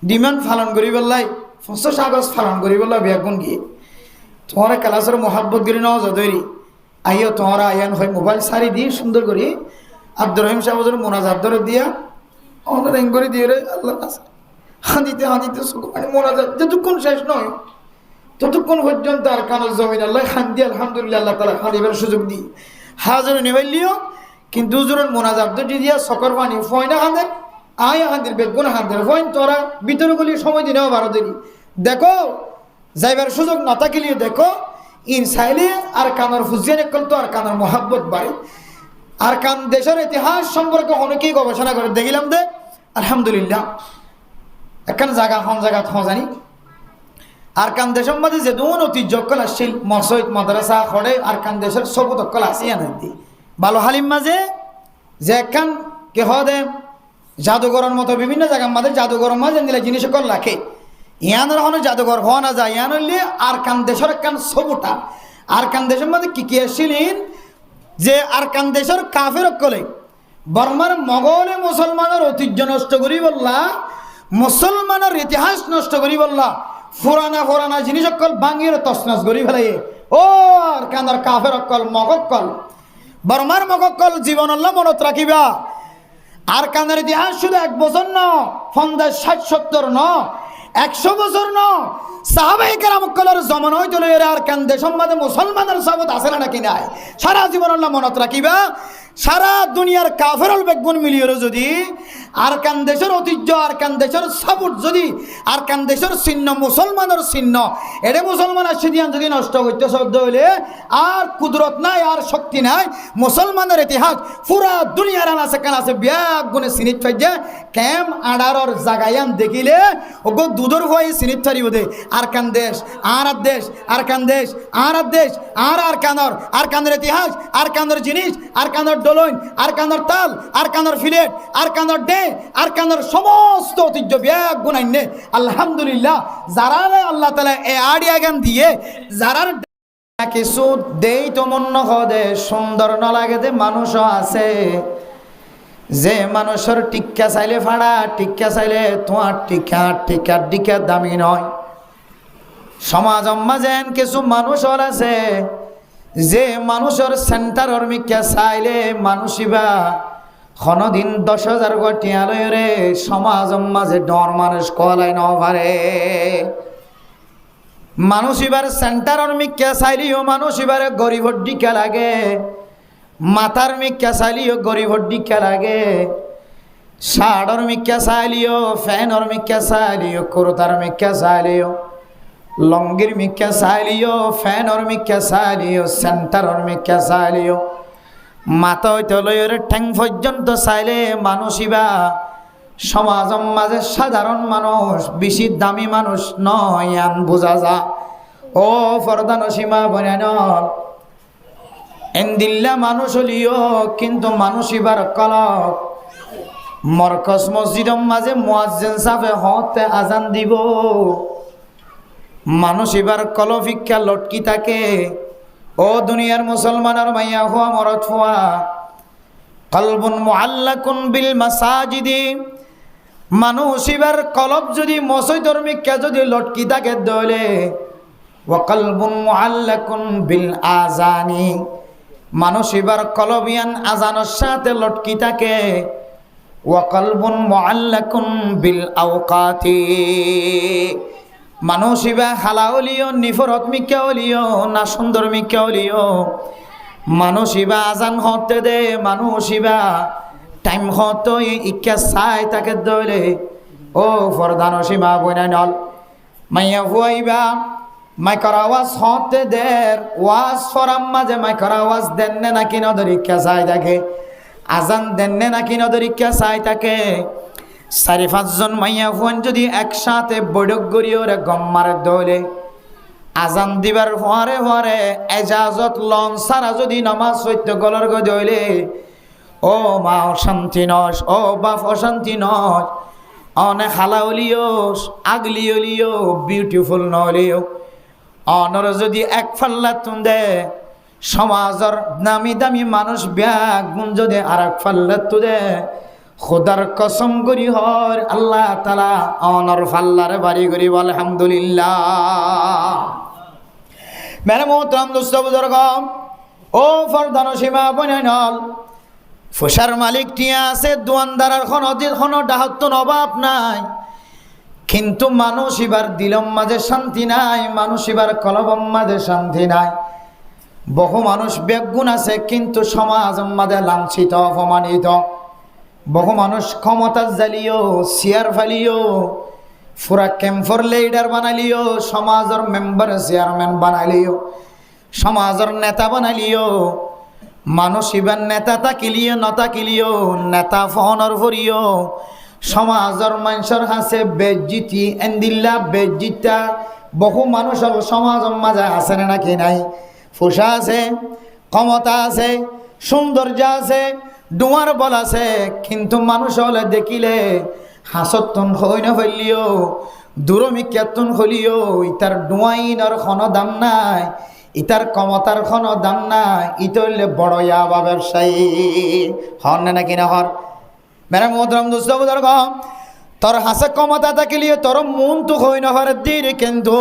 Demand ফালন করি বললাই ৫০ August ফালন করি বললা বিয়াগুন গিয়ে তোমার ক্লাসের মহাব্বত গিরি নওয়া যদরি আইও তোমার আয়ান হয় মোবাইল সারি দিয়ে সুন্দর করি আব্দুর রহিম সাহেব মোনাজাত ধরে দিয়া আমাদের রেং করে দিয়ে রে আল্লাহ কাছে হাঁদিতে হাঁদিতে মানে মোনাজাত যতক্ষণ শেষ নয় ততক্ষণ পর্যন্ত আর কানল জমিন আল্লাহ হান্দি আলহামদুলিল্লাহ আল্লাহ তালা হাঁদিবার সুযোগ দিই হাজর নিবাইলিও কিন্তু দুজনের মোনাজাত ধরে দিয়া সকর পানি ফয়না হাঁদের আয় হাঁদের বেগুন হাঁদের ফয়ন তোরা ভিতরে গলিয়ে সময় দিনেও বারো দেরি দেখো যাইবার সুযোগ না থাকিলেও দেখো ইন চাইলে আর কানার ফুজিয়ান একল তো আর কানার মহাব্বত বাড়ে আর কান দেশের ইতিহাস সম্পর্কে অনেকেই গবেষণা করে দেখিলাম দে আলহামদুলিল্লাহ একখান জায়গা হন জায়গা জানি আর কান দেশের মাঝে যে দুন ঐতিহ্য কল আসছিল মসজিদ মাদ্রাসা খড়ে আর কান দেশের সবুত কল আসিয়া নাই ভালো হালিম মাঝে যে একখান কে হদে জাদুঘরের মতো বিভিন্ন জায়গার মাঝে জাদুঘরের মাঝে নিলে জিনিস কল রাখে ইয়ানোর হন জাদুঘর হওয়া না যায় ইয়ান হইলে আর কান দেশের একখান সবুটা আর কান দেশের মাঝে কি আসছিলেন যে আর কান দেশের কাফের কলে বর্মার মগলে মুসলমানের ঐতিহ্য নষ্ট করি বললা মুসলমানের ইতিহাস নষ্ট করি বললা পুরানা পুরানা জিনিস অকল বাঙিয়ে তসনস করি ফেলাই ও আর কানার কাফের অকল মগক্কল বর্মার মগক্কল জীবন আল্লাহ মনত রাখিবা আর কানের ইতিহাস শুধু 1 বছর ন 50 60 70 ন 100 বছর ন সাহাবায়ে কেরাম কলের জমান হইতো এর আর কান দেশের মধ্যে মুসলমানের সাবত আছে না নাকি নাই সারা জীবন আল্লাহ মনত রাখিবা সারা দুনিয়ার কাফেরল বেগুন মিলিয়ে যদি আর কান দেশের ঐতিহ্য আর কান দেশের সাবুট যদি আর কান দেশের চিহ্ন মুসলমানের চিহ্ন এটা মুসলমান আসছে দিয়ান যদি নষ্ট করতে শব্দ হইলে আর কুদরত নাই আর শক্তি নাই মুসলমানের ইতিহাস পুরা দুনিয়ার আছে কান আছে ব্যাগ গুণে সিনিট ফাইজা ক্যাম আডারর জাগায়ান দেখিলে ওগো দুধর হয়ে সিনিট ফারিব দে আর কান দেশ আর দেশ আর কান দেশ আর দেশ আর কানের ইতিহাস আর কানের জিনিস আর কানের ডলইন আর কানের তাল আর কানের ফিলেট আর কানের ডে আর কানের সমস্ত ঐতিহ্য ব্যাগ গুনাইনে আলহামদুলিল্লাহ যারা আল্লাহ তাআলা এই আইডিয়া জ্ঞান দিয়ে যারা কিছু দেই তো মন হদে সুন্দর ন লাগে দে মানুষও আছে যে মানুষের টিক্কা চাইলে ফাড়া টিক্কা চাইলে তোমার টিক্কার দিকে দামি নয় সমাজ মাঝেন কিছু মানুষের আছে যে মানুষের সেন্টারের মিক্কা চাইলে মানুষিবা কোনদিন 10,000 গটিয়া লয় রে সমাজ মাঝে ডর মানুষ কলাই ন পারে মানুষ এবার সেন্টারের মিক্কা চাইলেও মানুষ এবারে গরিবর দিকে লাগে মাথার মিক্কা চাইলেও গরিবর দিকে লাগে শাড়র মিক্কা চাইলেও ফ্যানের মিক্কা চাইলেও কুর্তার মিক্কা চাইলেও লঙ্গির মিক্কা চাইলেও ফ্যানের মিক্কা চাইলেও সেন্টারের মিক্কা চাইলেও মাথা হইতে লইয়ের ঠ্যাং পর্যন্ত চাইলে মানুষইবা সমাজের মাঝে সাধারণ মানুষ বেশি দামি মানুষ নয় আন বোঝা যা ও ফরদান সীমা বনেন এন্দিল্লা মানুষ হলিও কিন্তু মানুষইবার কলক মরকজ মসজিদের মাঝে মুয়াজ্জিন সাফে হতে আজান দিব মানুষ এবার কলফিক্কা লটকি থাকে ও দুনিয়ার মুসলমানের মাইয়া হওয়া মরত হওয়া কলবুন মুআল্লাকুন বিল মাসাজিদি মানুষ এবার কলব যদি মসজিদের মিক্কা যদি লটকি থাকে দলে ওয়া কলবুন মুআল্লাকুন বিল আযানি মানুষ এবার কলবিয়ান আজানের সাথে লটকি থাকে ওয়া কলবুন মুআল্লাকুন বিল আওকাতি মানুষ ইবা হালা হলিও নিফরত মিক্কা হলিও না সুন্দর মিক্কা হলিও মানুষ ইবা আজান হতে দে মানুষ ইবা টাইম হতো ইক্কা চাই তাকে দলে ও ফরদান সীমা বইনা নল মাইয়া হুয়াইবা মাইকর আওয়াজ হতে দের ওয়াজ ফরাম মাঝে মাইকর আওয়াজ দেননে নাকি নদর ইক্কা চাই তাকে আজান দেননে নাকি নদর ইক্কা চাই তাকে 4-5 জন মাইয়া ফুয়ান যদি একসাথে বৈঠক করি ওরে গম্মারে দলে আজান দিবার হরে হরে এজাজত লন সারা যদি নামাজ সত্য গলার গো দলে ও মা অশান্তি নস ও বাপ অশান্তি নস অনেক হালা হলিও আগলি হলিও বিউটিফুল নহলিও অনর যদি এক ফাল্লা তুন্দে সমাজের দামি দামি মানুষ ব্যাগ গুণ যদি আর এক ফাল্লা তুদে খোদার কসম করি হর আল্লাহ তাআলা অনর ফাল্লারে বাড়ি করি আলহামদুলিল্লাহ। মেরে মোহতরম দোস্ত বুজুর্গ ও ফরদান সীমা বনাইনল ফুসার মালিক টিয়া আছে দোয়ানদারার কোনো ডাহত্তন অভাব নাই, কিন্তু মানুষ এবার দিলম মাঝে শান্তি নাই, মানুষ এবার কলবম মাঝে শান্তি নাই। বহু মানুষ বেগুন আছে কিন্তু সমাজ মাঝে লাঞ্ছিত অপমানিত। বহু মানুষ ক্ষমতা জ্বালিও চেয়ার ফালিও পুরা ক্যাম্পর লিডার বানালিও, সমাজের মেম্বার চেয়ারম্যান বানালিও, সমাজের নেতা বানালিও। মানুষ এবার নেতা তাকিলিও নতাকিলিও নেতা ফোনর ভরিও সমাজের মানুষের হাসে বেজ্জিতি এন্দিল্লা বেজ্জিতা। বহু মানুষের সমাজের মাঝে আছে নাকি নাই? ফুসা আছে, ক্ষমতা আছে, সৌন্দর্য আছে, ডুয়ার বল আছে, কিন্তু মানুষ হলে দেখিলে হাসতন হই না ফেললিও দূরমিক্যাতুন হলিও ইতার ডুয়াইনর কোনো দাম নাই, ইতার ক্ষমতার কোনো দাম নাই। ইতো হইলে বড় ইয়াবা ব্যবসায়ী হন না নাকি না হর? মেরা মোহতরম দোস্ত বুজুর্গ তোর হাসে ক্ষমতা থাকিলিও তোর মন তো হই না হরে দিন, কিন্তু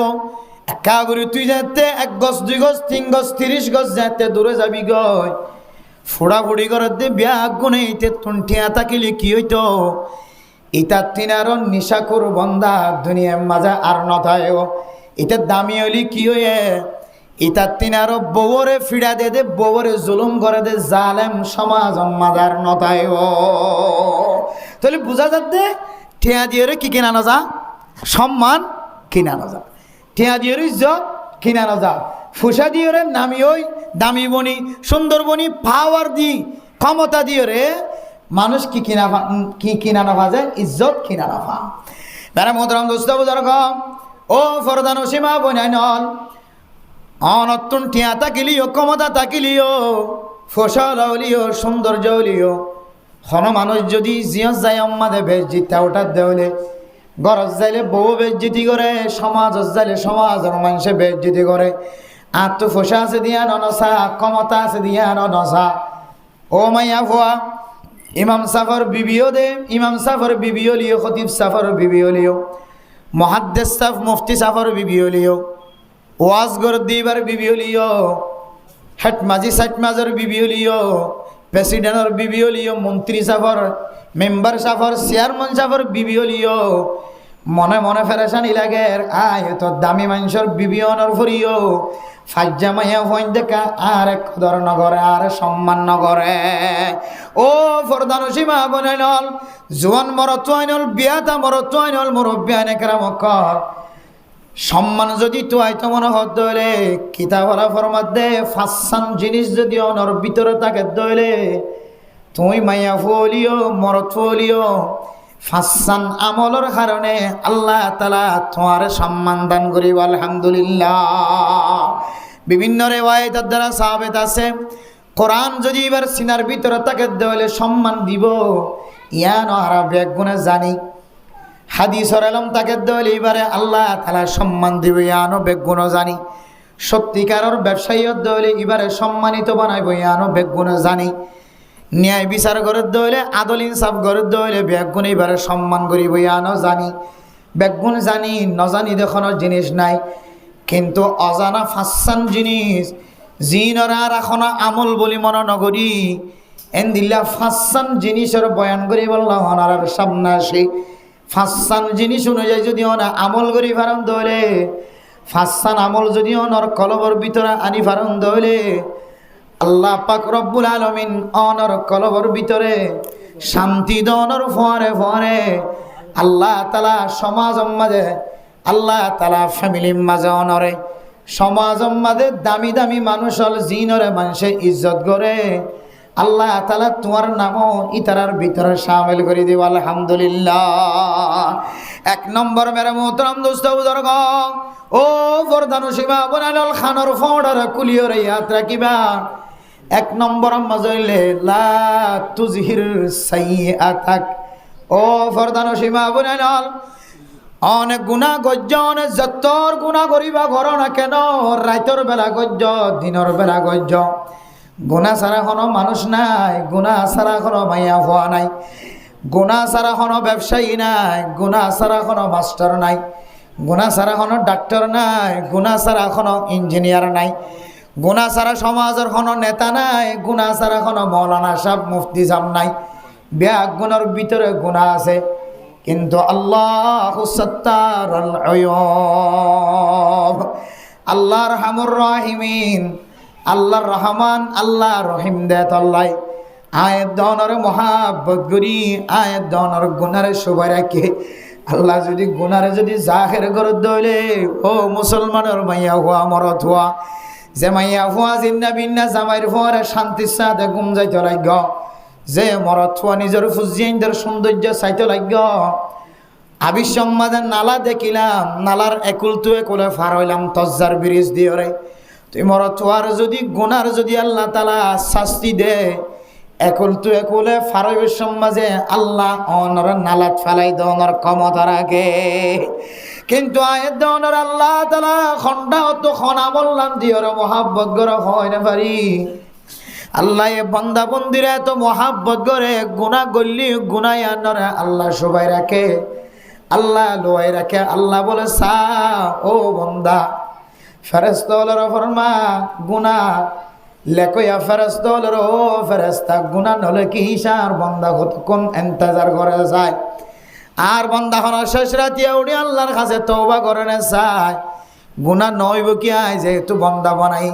একা করে তুই যাতে 1 গজ 2 গজ 3 গজ 30 গজ যাতে দূরে যাবি গয় ফুড়াফুড়ি করে দে বিয়া গুনে ইতে তুনঠিয়া থাকিলে কি হইতো? ইতার তিনারও নিশাকুর বন্দা দুনিয়ার মাঝে আর নথায়। এটা দামি হলি কি হয়ে ইতার তিনারও বউরে ফিরা দে দে বউরে জুলুম করে দে জালেম সমাজ মাজার নথায়। তাহলে বোঝা যাচ্ছে ঠেয়া দিয়ে কি কিনানো যা? সম্মান কিনানো যা, ঠেয়া দিয়ে ইজ্জত কিনানো যা। ফুসা দিয়ে নামি ওই দামি বনি সুন্দর বনি পাওয়ার দি ক্ষমতা দিয়ে রে মানুষ কি কিনানো যায়? ইজ্জত কিনানো পা। তারা মোহতরম দোস্ত বুজুর্গ ও ফরদান সীমা বনাইনল অনতুন টিয়া তাকিলিও ক্ষমতা তাকিলিও ফসল হলিও সৌন্দর্য হলিও হন মানুষ যদি জিয়স যায় অম্মাদে বেশ জিতা ওঠার দেওলে গরজ যাইলে বউ বেজ্জিতি করে, সমাজ যাইলে সমাজের মানুষে বেজ্জিতি করে। আর তো ফসা আছে দিয়া ননসা, ক্ষমতা আছে দিয়া ননসা। ও মাইয়া ভুয়া ইমাম সাফর বিবিও দে, ইমাম সাফর বিবিও লিও, খতিব সাফর বিবিও লিও, মহাদ্দেস সাফ মুফতি সাফর বিবিও লিও, ওয়াজ গর দিবার বিবিও লিও, হেট মাঝি সাইট মাজর বিবিও লিও, প্রেসিডেন্টর বিবিও লিও, মন্ত্রী সাফর মেম্বার সাফর চেয়ারম্যান সাফর বিবিও লিও। মনে মনে ফেরেশানি লাগে আয় তো দামি মানুষের বিবিয়নর ফুরিও ফাজ্জা মাইয়া ফোন দেখা আর কদর নগরে আর সম্মান নগরে। ও ফরদান সীমা বনাইনল জোয়ান মরত আইনল বিয়াতা মরত আইনল মুরব্বী আইনে কেরামকর সম্মান যদি তো আইতো মনে হত দইলে কিতাবলা ফরমাত দে ফাসান জিনিস যদি অনর ভিতরে থাকে দইলে তুই মাইয়া ফুলিও মরত ফুলিও ফাসান আমলের কারণে আল্লাহ তাআলা তোমার সম্মান দান করিব আলহামদুলিল্লাহ। বিভিন্ন রিওয়ায়াতের দ্বারা সাহাবেত আছে কোরআন যদি এবার সিনার ভিতরে তাকে দেওয়ালে সম্মান দিব ইয়ান আরা বেগুনে জানি, হাদিসের এলম তাকে দেওয়ালে এবারে আল্লাহ তাআলা সম্মান দিব ইয়ানো বেগুনে জানি, সত্যিকারের ব্যবসায়ীর দেওয়ালে এবারে সম্মানিত বানাইব ইয়ানো বেগুনে জানি, ন্যায় বিচার করে দইলে আদল ইনসাফ করে দইলে বেগুন এবারে সম্মান করিব ইয়ানো জানি। বেগুন জানি নজানি দেখানোর জিনিস নাই, কিন্তু অজানা ফাঁসান জিনিস জিনরা রাখনা আমল বলি মনে নগরী এন্দিল্লা ফাঁসান জিনিসের বয়ান করি বললাম ওনার সামনে আসি। ফাঁসান জিনিস অনুযায়ী যদি ওনা আমল করি ফারণ দইলে ফাঁসান আমল যদি ওনার কলবর ভিতরে আনি ফারণ দইলে আল্লাহ পাক রব্বুল আলামিন অনর কলবর ভিতরে শান্তি দনর ফরে ফরে আল্লাহ তাআলা সমাজ মাঝে আল্লাহ তাআলা ফ্যামিলি মাঝে অনরে সমাজ মাঝে দামি দামি মানুষ হল জিনরে মানুষে ইজ্জত করে আল্লাহ তাআলা তোমার নামও ইতারার ভিতরে শামিল করে দিব আলহামদুলিল্লাহ। 1 নম্বর মেরে মোহতরম দোস্ত বুজুর্গ ও ফরদান সীমা বনাইনল খানর ফড়ার কুলিয়র ইয়াদ রাখিবা। 1 নম্বর মাজইলে লা তুজহির সাইয়াতাক। ও ফরদান সীমা বনাইনল অনেক গুনাহ গজ্জ অনেক যতর গুনাহ করিবা ঘর না কেন রাইতর বেলা গজ্জ দিনের বেলা গজ্জ গুনাহ ছাড়া কোনো মানুষ নাই, গুনাহ ছাড়া কোনো মাইয়া হওয়া নাই। গুনাহ ছাড়া কোনো ব্যবসায়ী নাই, গুনাহ ছাড়া কোনো মাস্টার নাই, গুনাহ ছাড়া কোনো ডাক্তার নাই, গুনাহ ছাড়া কোনো ইঞ্জিনিয়ার নাই, গুনাহ ছাড়া সমাজের কোনো নেতা নাই, গুনাহ ছাড়া কোনো মৌলানা সাহেব মুফতি সাহেব নাই। ব্যাগ গুনার ভিতরে গুনাহ আছে, কিন্তু আল্লাহু সাত্তারুল আয়ুব, আল্লাহ রহমুর রহিমিন, আল্লাহর রহমান, আল্লাহ রহিম দেতল্লাই আয়াত দনর মহাব্বত করি, আয়াত দনর গুনারে সবাই রাখে। আল্লাহ যদি গুনারে যদি জাহের করে দইলে, ও মুসলমানের মাইয়া হুয়া মরত হুয়া, যে মাইয়া হুয়া জিন্না বিন্না জামাইর হুয়ারে শান্তির সাথে ঘুম যাইতে লাগ, যে মরত হুয়া নিজের ফুজিয়াইনদের সৌন্দর্য চাইতে লাগ। আবিসম্মাদের নালা দেখিলাম, নালার একুল তু একুলে ফার হইলাম তজ্জার ব্রিজ দিয়ে রে। তুই মরত হুয়ার যদি গুনার যদি আল্লাহ তালা শাস্তি দে, একুল তু একুলে ফারবের সমাজে আল্লাহ অনর নালাত ফেলাই দনর ক্ষমতা রাখে। কিন্তু আয়ের দনর আল্লাহ তালা খন্ডা অত খনা বললাম দিওর মহাব্বত গর হয় না পারি। আল্লাহ এ বন্দা বন্দিরা এত মহাব্বত করে, গুনাহ গল্লি গুনাই আনরে আল্লাহ সবাই রাখে, আল্লাহ লোয়াই রাখে। আল্লাহ বলে সা ও বন্দা, ফেরেশতা হলো ফরমা গুনাহ লেখয়া ফেরেশতা হলো, ও ফেরেশতা গুনাহ নলে কি হিসার বন্দা কতক্ষণ ইন্তজার করে যায়। আর বন্দা হওয়ার শেষ রাতিয়া উঠে আল্লাহর কাছে তওবা করে না চায়, গুনাহ নইব কি আয় যেহেতু বন্দা বানাই।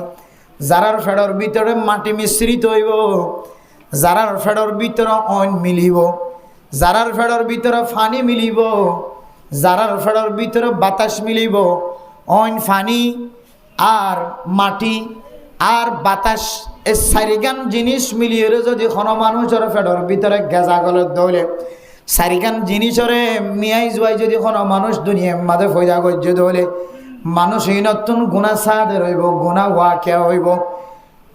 যারার ফেডর ভিতরে মাটি মিশ্রিত হইব, যারার ফেডর ভিতরে অইন মিলিব, যারার ফেডর ভিতরে ফানি মিলিব, যারার ফেডর ভিতরে বাতাস মিলিব, অইন ফানি আর মাটি আর বাতাস এই চারিগান জিনিস মিলিয়ে যদি কোনো মানুষের ফেডর ভিতরে গেজা গলে দৌলে, চারিগান জিনিসরে মিয়াই জুয়াই যদি কোনো মানুষ দুনিয়ার মাঝে ফয়দা করছে দৌলে, মানুষ এই নতুন গুণা সাদে রইব, গুণা ওয়াকে হইব।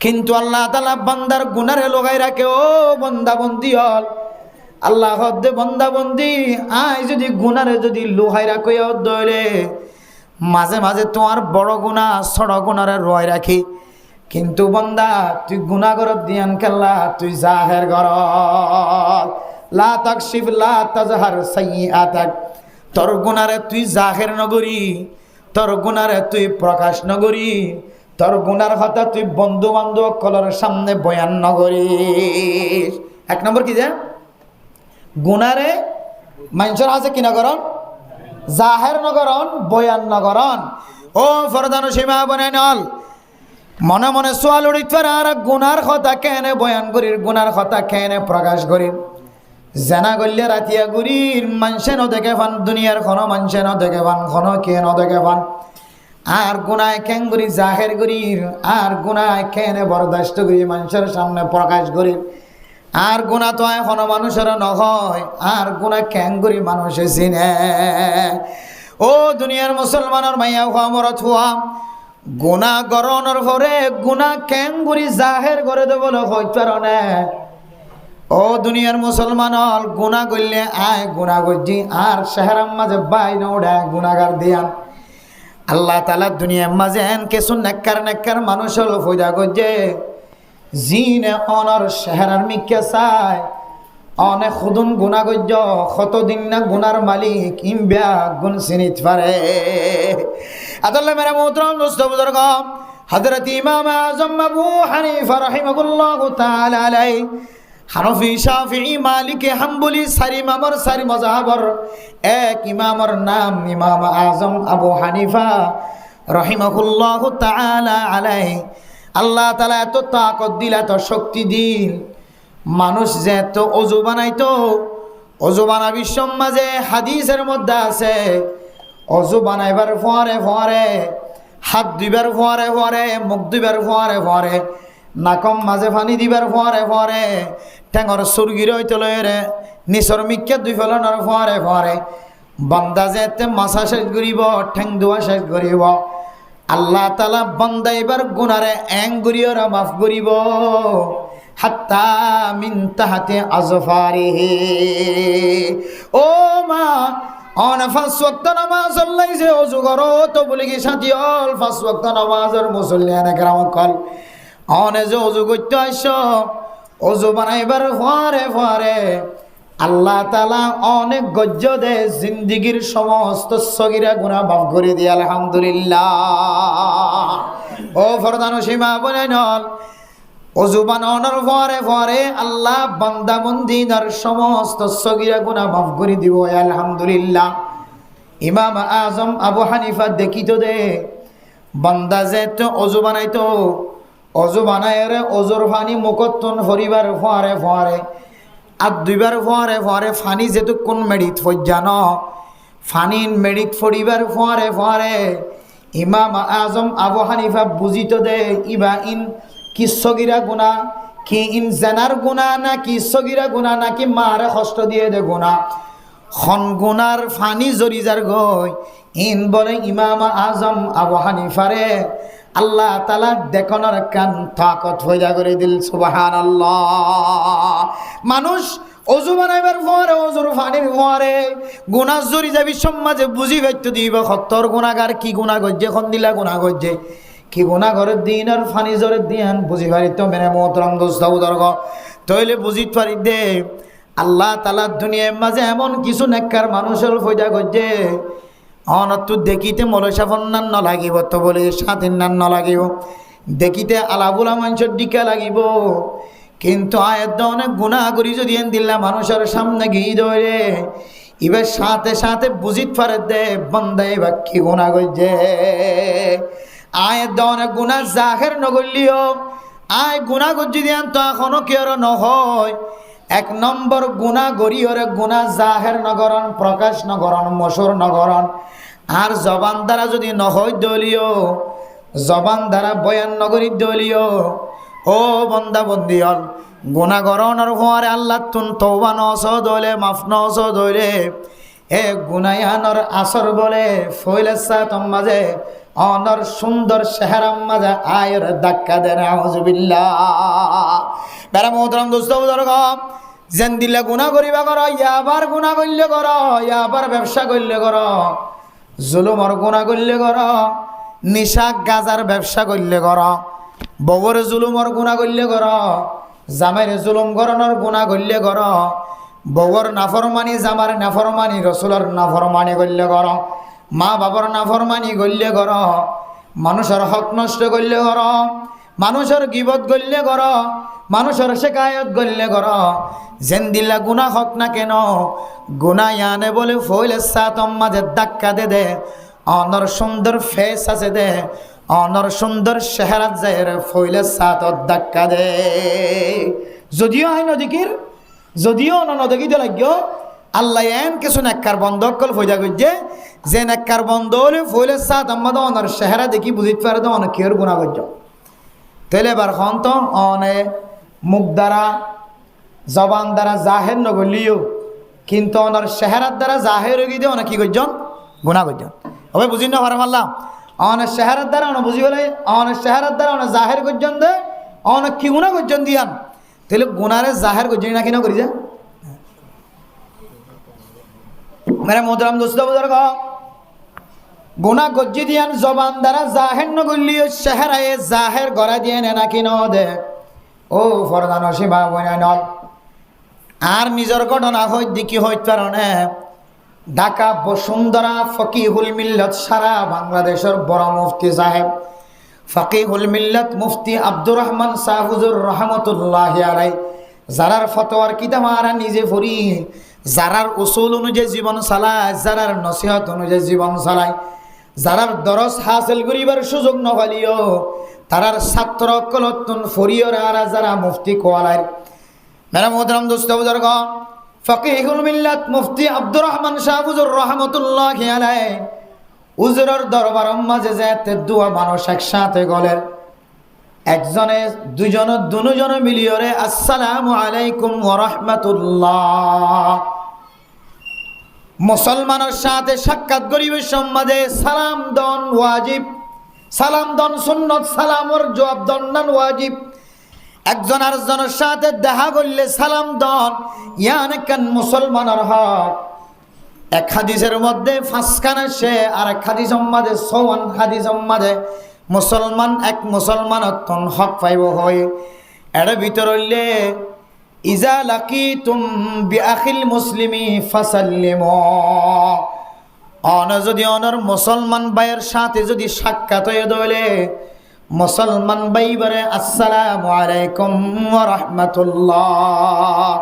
কিন্তু আল্লাহ তাআলা বান্দার গুনারে লগাই রাখে। ও বন্দা বন্দি হল, আল্লাহ হদ্দে বন্দা বন্দি আয় যদি গুনারে যদি লোহাই রাখে দইলে, মাঝে মাঝে তোমার বড় গুণা ছোট গুনারে রয় রাখি। কিন্তু বন্দা তুই গুনাহ করত দিয়ান কেল্লা, তুই জাহের কর, লা তাকশিফ লা তাজহার সাইয়্যাতাক, তোর গুনারে তুই জাহের নগরী, তোর গুনারে তুই প্রকাশ নগরী, তোর গুনার কথা তুই বন্ধু বান্ধব কলর সামনে বয়ান নগরীস। এক নম্বর কি যে গুনারে মানুষের আছে কি নগরণ, জাহের নগরণ, বয়ান নগরণ। ও ফরদানো সীমা বনাই নল মনে মনে সোয়াল উড়িত আর গুনার কথা কেনে বয়ান করির, গুনার কথা কেনে প্রকাশ করির। জানা গল্লে রাতিয়া গুরির মানুষে ন দেখে পান, দুনিয়ার কোনো মানুষে ন দেখে পান, কোনো কে ন দেখে পান। আর গুনায় কেন করি জাহের করির, আর গুনায় কেনে বরদাস্ত করি মানুষের সামনে প্রকাশ করির। আর গুনাহ তো কোনো মানুষের নহয়, আর গুনাহ কেন করি মানুষে চিনে। ও দুনিয়ার মুসলমানের মাইয়া হওয়া মরত হওয়া, গুনাহ গরনের পরে গুনাহ কেন করি জাহের করে দেব হইতে। ও দুনিয়ার মুসলমান হল, গুনাহ করলে আয় গুনাহ করছি, আর শহরের মাঝে বাই নৌড়া গুনাহগার দিয়ান। আল্লাহ তাআলা দুনিয়ার মাঝে এন কিছু নেককার নেককার মানুষ হল ফয়দা করছে, জিনে অনর শহরের মিকে চায় অনেক খুদুন গুনাহ করছ, কতদিন না গুনার মালিক ইমব্যা গুণ চিনিত পারে। আদাল্লাহ মেরা মোহতরম দোস্ত বুজুর্গ, হযরত ইমাম আযম আবু হানিফা রাহিমাহুল্লাহু তাআলা আলাইহি, হানফি শাফিঈ মালিকি হাম্বলি সারি ইমামর সারি মাযহাবর এক ইমামর নাম ইমাম আযম আবু হানিফা রাহিমাহুল্লাহু তাআলা আলাইহি। আল্লাহ তাআলা এত তাকত দিল, এত শক্তি দিল, মানুষ যে এত অজু বানাইতো, অজু বানাবি সমাজে হাদিসের মধ্যে আছে, অজু বানাইবার ফোয়ারে ফোয়ারে, হাত দুইবার ফোয়ারে ফোয়ারে, মুখ দুইবার ফোয়ারে ফোয়ারে, নাকম মাঝে পানি দিবার ফোয়ারে ফোয়ারে, ঠেঙর সুরগির হইতে লয়েরে নিচর মিক্কে দুই ফেলনের ফোয়ারে ফোয়ারে, বান্দা যে এতে মাছা শেষ করিব, ঠেং ধোয়া শেষ করিব, আল্লাহ তাআলা বান্দা এবার গুনারে এং করিয়রা মাফ করিব, হাত্তা মিন তাহতি আজফারিহি। ও মা অন 5 ওয়াক্ত নামাজ আল্লাইছে ওযু করো তো বলি কি সাথী হল 5 ওয়াক্ত নামাজের মুসল্লিয়ানে কেরাম কল অনে যে ওযু করতে আইছো, ওযু বানাইবার ফোয়ারে ফোয়ারে আল্লাহ তাআলা অনেক গজ্জ দে জিন্দিগির সমস্ত সগীরা গুনাহ মাফ করে দিয়ে আলহামদুলিল্লাহ। ও ফরদান সীমা বলে নল অজু বানানোর পরে পরে আল্লাহ বান্দা বন্দিনার সমস্ত সগীরা গুনাহ মাফ করে দিব আলহামদুলিল্লাহ। ইমাম আজম আবু হানিফা দেখিত দে বান্দা যে তো অজু বানাইতো, অজু বানায় রে অজুর পানি মুখতন ফরিবার ফোয়ারে ফোয়ারে আর দুইবার ফোয়ারে ফোয়ারে ফানি যেতক্ষণ মেডিত ফজ্জান ফানি মেডিত ফরিবার ফোয়ারে ফোয়ারে ইমাম আজম আবু হানিফা বুঝিত দে ইবা ইন কি সগীরা গুনাহ, কি ইন জানার গুনাহ না কি সগীরা গুনাহ নাকি মারে কষ্ট দিয়ে দে গুনাহ। খন গুনার ফানি জরি যার গই ইন বলে ইমাম আজম আবু হানিফারে আল্লাহ তাআলা দেখানোর কান তাকত হইয়া করে দিল সুবহানাল্লাহ। মানুষ অজু বানাইবার পরে অজুর ফানির পরে গুনাহ জরি যাবি সমাজে বুঝি পাইতো দিব সত্তর গুনাহগার কি গুনাহ গজ্জে খন দিলা গুনাহ গজ্জে কি গুনাহ ঘরের দিন আর ফানি জরের দিন বুঝি পারিত মেনে মোহতরম দোস্ত বুজুর্গ তইলে বুঝিত পারি দে আল্লাহ তাআলা দুনিয়ার মাঝে এমন কিছু নেককার মানুষের ফয়দা গজ্জে অনতু দেখিতে মলসা ফন্নান ন লাগিব তো বলে স্বাধীন নান ন লাগিব দেখিতে আলাবুলা মানুষের দিকে লাগিব কিন্তু আয়াত অনেক গুনাহ করি যদি দিল্লা মানুষের সামনে গিয়ে ধরে এবার সাথে সাথে বুঝিত পারে দে বন্দে বা কি গুনাহ করছে। আয়াত অনেক গুনাহ জাহের নগলিও আয় গুনাহ করছি দিয়ান তো এখনো কেউ নহয়। এক নম্বর গুনাহ গরিয়রে গুনাহ জাহের নগরণ প্রকাশ নগরণ মশুর নগরণ আর জবান দ্বারা যদি নহয় দলীয় জবান দ্বারা বয়ান নগরী দলীয়। ও বন্দা বন্দি হল গুনাহ গরণের পরে আল্লাহ তুন তওবা নস দলে মাফ নস দলে এ গুনায়ানর আসর বলে ফইলেসা তম মাঝে অনর সুন্দর চেহারার মাঝে আয়ের ধাক্কা দেন আউযুবিল্লাহ। বেড়া মোহতরম দোস্ত বুজুর্গ যেন দিলে গুনাহ করিবা কর ইয়াবার গুনাহ করলে কর ইয়াবার ব্যবসা করলে কর জুলুমর গুনাহ করলে কর নিশা গাজার ব্যবসা করলে কর বগর জুলুমর গুনাহ করলে কর জামাইর জুলুম করণর গুনাহ করলে কর বগর নাফরমানি জামার নাফরমানি রসুলের নাফরমানি করলে কর মা বাবার নাফরমানি করলে কর মানুষের হক নষ্ট করলে কর মানুষের গিবত করলে কর মানুষের শেকায়ত করলে কর যেন দিল্লা গুনাহ হক না কেন গুনাহ আনে বলে ফইলে সাতম মাঝে ধাক্কা দে দে অনর সুন্দর ফেস আছে দে অনর সুন্দর চেহারা যায় ফইলে সাতত ধাক্কা দে যদিও আইন অধিকির যদিও নদেখিতে লাগিও আল্লাহ এন কিছু নেককার বন্ধ কল ফয়দা করছে যে নেককার বন্ধ হলে ফইলে সাত আম্মা তো অনর চেহারা দেখি বুঝিত পারে তো অনেক কেউর গুনাহ করছে তাহলে এবার খন তো অনে মুখ দ্বারা জবান দ্বারা জাহের নগলিও কিন্তু ওনার চেহারার দ্বারা জাহের হয়ে গিয়ে অনেক কি করছেন গুনাহ করছেন। হবে বুঝি না পারে মারলাম অনেক চেহারার দ্বারা অনেক বুঝি বলে অনেক চেহারার দ্বারা অনেক জাহের করছেন দে অনেক কি গুনাহ করছেন দিয়ান তাহলে গুনারে জাহের করছেন না কি না করি যা মেরে মোহতরম দোস্ত বুজুর্গ গুনাহ গজ্জি দিয়ান জবান দ্বারা জাহের নগলিও চেহারায় জাহের গড়া দিয়ে না কি ন দে ও ফরদান সীমা বইনা নল আর নিজের ঘটনা হই দেখি হইতে কারণে ঢাকা বসুন্ধরা ফকিহুল মিল্লত সারা বাংলাদেশের বড় মুফতি সাহেব ফকিহুল মিল্লত মুফতি আব্দুর রহমান শাহ হুজুর রহমতুল্লাহি আলাইহি যারার ফতোয়ার কিতাব আমরা নিজে পড়ি যারার উসুল অনুযায়ী জীবন চালায় যারার নসিহত অনুযায়ী জীবন চালায় যারার দরস হাসিল করিবার সুযোগ নপালিও তারার ছাত্র কলতুন ফরিয়র আর যারা মুফতি কোয়ালায় মেরা মোহতরম দোস্ত বুজুর্গ ফকিহুল মিল্লাত মুফতি আব্দুর রহমান শাহ হুজুর রহমতুল্লাহি আলাইহি হুজুরের দরবারের মাঝে যেতে দুয়া মানুষ একসাথে গলেন একজনে দুজনে দুজনে মিলিয়রে আসসালামু আলাইকুম ওয়া রাহমাতুল্লাহ মুসলমানের সাথে সাক্ষাৎ গরিবের সম্মাদে সালাম দন ওয়াজিব সালাম দন সুন্নত সালামর জবাব দন নান ওয়াজিব একজন আরেকজনের সাথে দেখা করলে সালাম দন ইয়ানে কান মুসলমানের হক এক হাদিসের মধ্যে ফাঁসখানা সে আর এক হাদিস সম্মাদে সওয়ান হাদিস সম্মাদে মুসলমান এক মুসলমান অত্যন্ত হক পাইব হয় এর ভিতর হইলে ইজা লাকিতুম বিআখিল মুসলিমি ফাসাল্লিমু, যদি অনর মুসলমান ভাইয়ের সাথে যদি সাক্ষাৎ হয়ে দলে মুসলমান ভাই বলে আসসালামু আলাইকুম ওয়া রাহমাতুল্লাহ,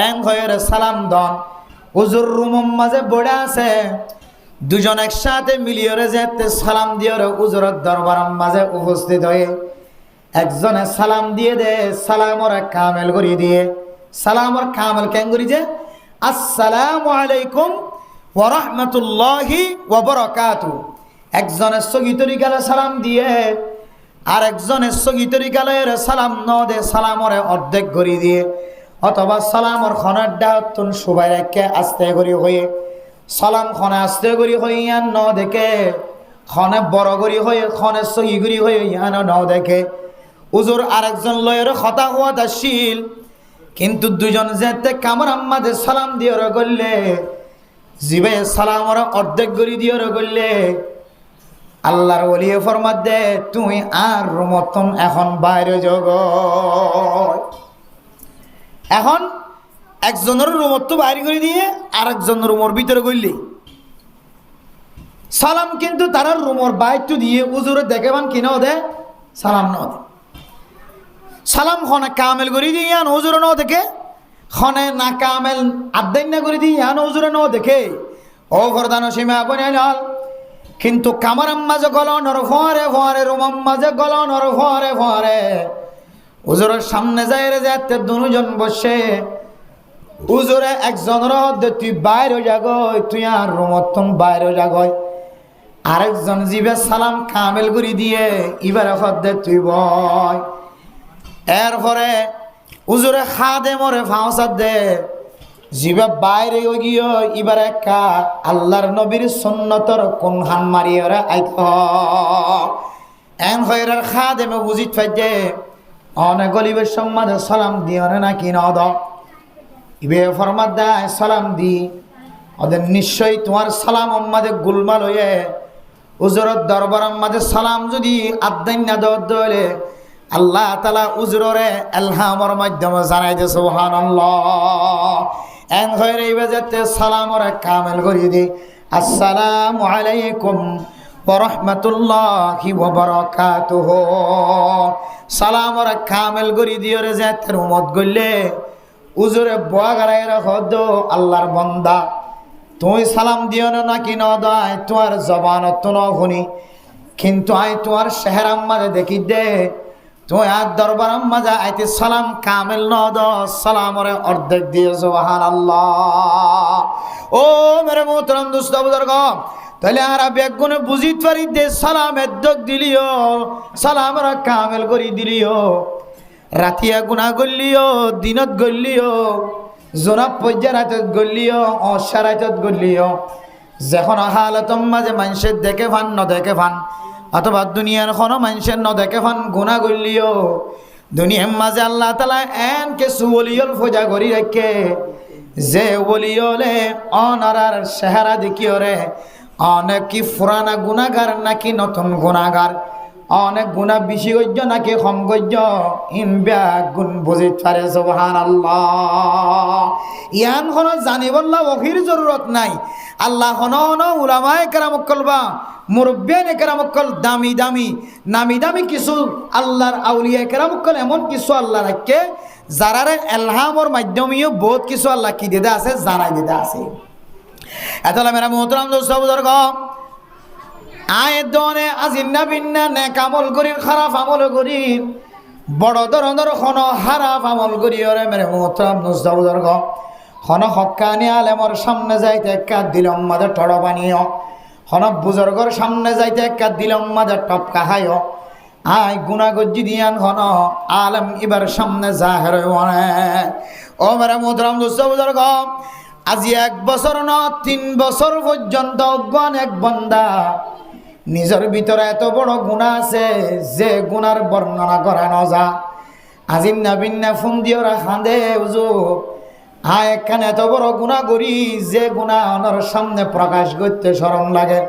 এন হয়ে সালাম দন। হুজুর রুমের মাঝে বড় আছে, দুজন একসাথে মিলিয়ে যেতে সালাম দিয়ে হুজুরের দরবারের মাঝে উপস্থিত হয়ে একজনে সালাম দিয়ে দে, সালামর কামেল করি দিয়ে, সালামর কামেল কেন করি যে আসসালামু আলাইকুম ওয়া রাহমাতুল্লাহি ওয়া বারাকাতুহু। একজনের সহি তরিকালে সালাম দিয়ে আর একজনের সহি তরিকালে সালাম ন দে, সালামরে অর্ধেক করি দিয়ে, অথবা সালামর খনার ডাহতুন সুবাই রেখে আস্তে করি হয়ে সালাম খনে আস্তে করি হয়ে ইয়ান ন দেখে, খনে বড় করি হয়ে খনে সহি করি হয়ে ইয়ান ন দেখে। হুজুর আরেকজন লয়ের কথা হওয়া দাশিল, কিন্তু দুজন যেতে কামর আম্মাদে সালাম দিয়ে করলে জিবে সালামর অর্ধেক করি দিয়ে করলে আল্লাহর ওলি ফরমাত দে তুই আর রুমতন এখন বাইরে জগ। এখন একজনের রুমত তো বাইরে করে দিয়ে আর একজন রুমর ভিতরে করলি সালাম, কিন্তু তারা রুমর বাইরটু দিয়ে উজুরে দেখে বান কিনা দে সালাম ন দে। সালাম খনে কামেল করে দিয়ে ইয়ান হুজুরে ন দেখে, খনে না কামেল আদায় না করে দিয়ে ইয়ান হুজুরে ন দেখে। ও ফরদান সীমা বনাইল, কিন্তু কামারাম মাঝে গলনর ফরে ফরে রুমাম মাঝে গলনর ফরে ফরে হুজুরের সামনে যাই রে যেতে দুজন বসে হুজুরে একজনের তুই বাইরে যাগয়, তুই আর রুমতন বাইরে যাগয়। আরেকজন জিবে সালাম কামেল করে দিয়ে এবারে হদ্দে তুই বয়। এরপরে হুজুরে খাদে মরে ফাঁসাদ দে জিবা বাইরে গিয়ে এবার একা আল্লাহর নবীর সুন্নতর কোন হান মারিয়ে ওরা আইত এন হয়ে খাদেমে বুঝিত ফাইজে অনেক গলিবের সম্মাদে সালাম দিয়ে নাকি ন দ ইবে ফরমাদ দেয় সালাম দি ওদের নিশ্চয়ই তোমার সালাম আম্মাদে গুলমাল হয়ে হুজুরের দরবার আম্মাদে সালাম যদি আদায় না দলে আল্লাহ তাআলা হুজুরে এলহামর মাধ্যমে জানাই দে সুবহানাল্লাহ। এন হয়ে রইবে যেতে সালামর কামেল করি দি আসসালামু আলাইকুম ওয়া রাহমাতুল্লাহি ওয়া বারাকাতুহু। সালামর কামেল করি দিও রে যেতে রুমত গইলে হুজুরে বয়া গারাই রাখদ আল্লাহর বান্দা তুই সালাম দিও না নাকি ন দাই তোমার জবানত তো ন শুনি, কিন্তু আই তোমার শহর আম্মারে দেখি দে তুই আর দরবার আম্মা যা আইতে সালাম কামেল ন দ সালামরে অর্ধেক দিয়ে সুবহানাল্লাহ। ও মেরে মোহতরম দোস্ত বুজুর্গ, তাহলে আর বেগুনে বুঝিত পারি দে সালাম এদ্দক দিলিও সালামরা কামেল করি দিলিও, রাতিয়া গুনাহ গল্লিও দিনত গল্লিও জোনাব পর্যা রাতত গল্লিও অসারাতত গল্লিও, যখন হালতম মাঝে মানুষের দেখে ফান ন দেখে ফান অথবা দুনিয়ার কোনো মানুষের ন দেখে ফান গুনাহ গল্লিও, দুনিয়ার মাঝে আল্লাহ তাআলা এন কিছু ওলিয়ল ফজা করি রাখে যে ওলিয়লে অনারার চেহারা দেখিও রে অনেক কি পুরানা গুনাহগার নাকি নতুন গুনাহগার, অনেক গুনাহ বেশি গজ্য নাকি কম গজ্য ইনবা গুণ বুঝিত পারে সুবহানাল্লাহ। ইয়ান কোনো জানিবল্লা ওহির জরুরত নাই। আল্লাহ কোনো উলামায়ে কেরাম কলবা মুরব্বিয়ানে কেরাম কল দামি দামি নামি দামি কিছু আল্লাহর আউলিয়া কেরাম কল এমন কিছু আল্লাহ রাখে যারারে এলহামর মাধ্যমেও বহুত কিছু আল্লাহ কি দিতে আছে জানাই দিতে আছে। এতলা মেরা মোহতরম দোস্ত বুজুর্গ, আয়ের দনে আজিন্না বিন্না নেক আমল করি খারাপ আমল করি বড় ধরনের খন হারাপ আমল করি ওরে মেরে মোহতরম দোস্ত বুজুর্গ, খন হক্কানি আলেমর সামনে যাইতে কাদ দিলম মাঝে টড় বানিও, খন বুজুর্গর সামনে যাইতে কাদ দিলম মাঝে টপকা খাইও, আয় গুনা গজ্জি দিয়ান খন আলেম এবার সামনে জাহের ও মেরে মোহতরম দোস্ত বুজুর্গ, আজি 1 বছর ন 3 বছর পর্যন্ত অজ্ঞান এক বান্দা নিজের ভিতরে এত বড় গুনাহ আছে যে গুনার বর্ণনা করা না যা। আজিন নাবিন্না ফোন দিয়ে ওরা খাঁদে হুজুর আয় একখানে এত বড় গুনাহ করি যে গুনাহ ওনার সামনে প্রকাশ করতে শরম লাগে।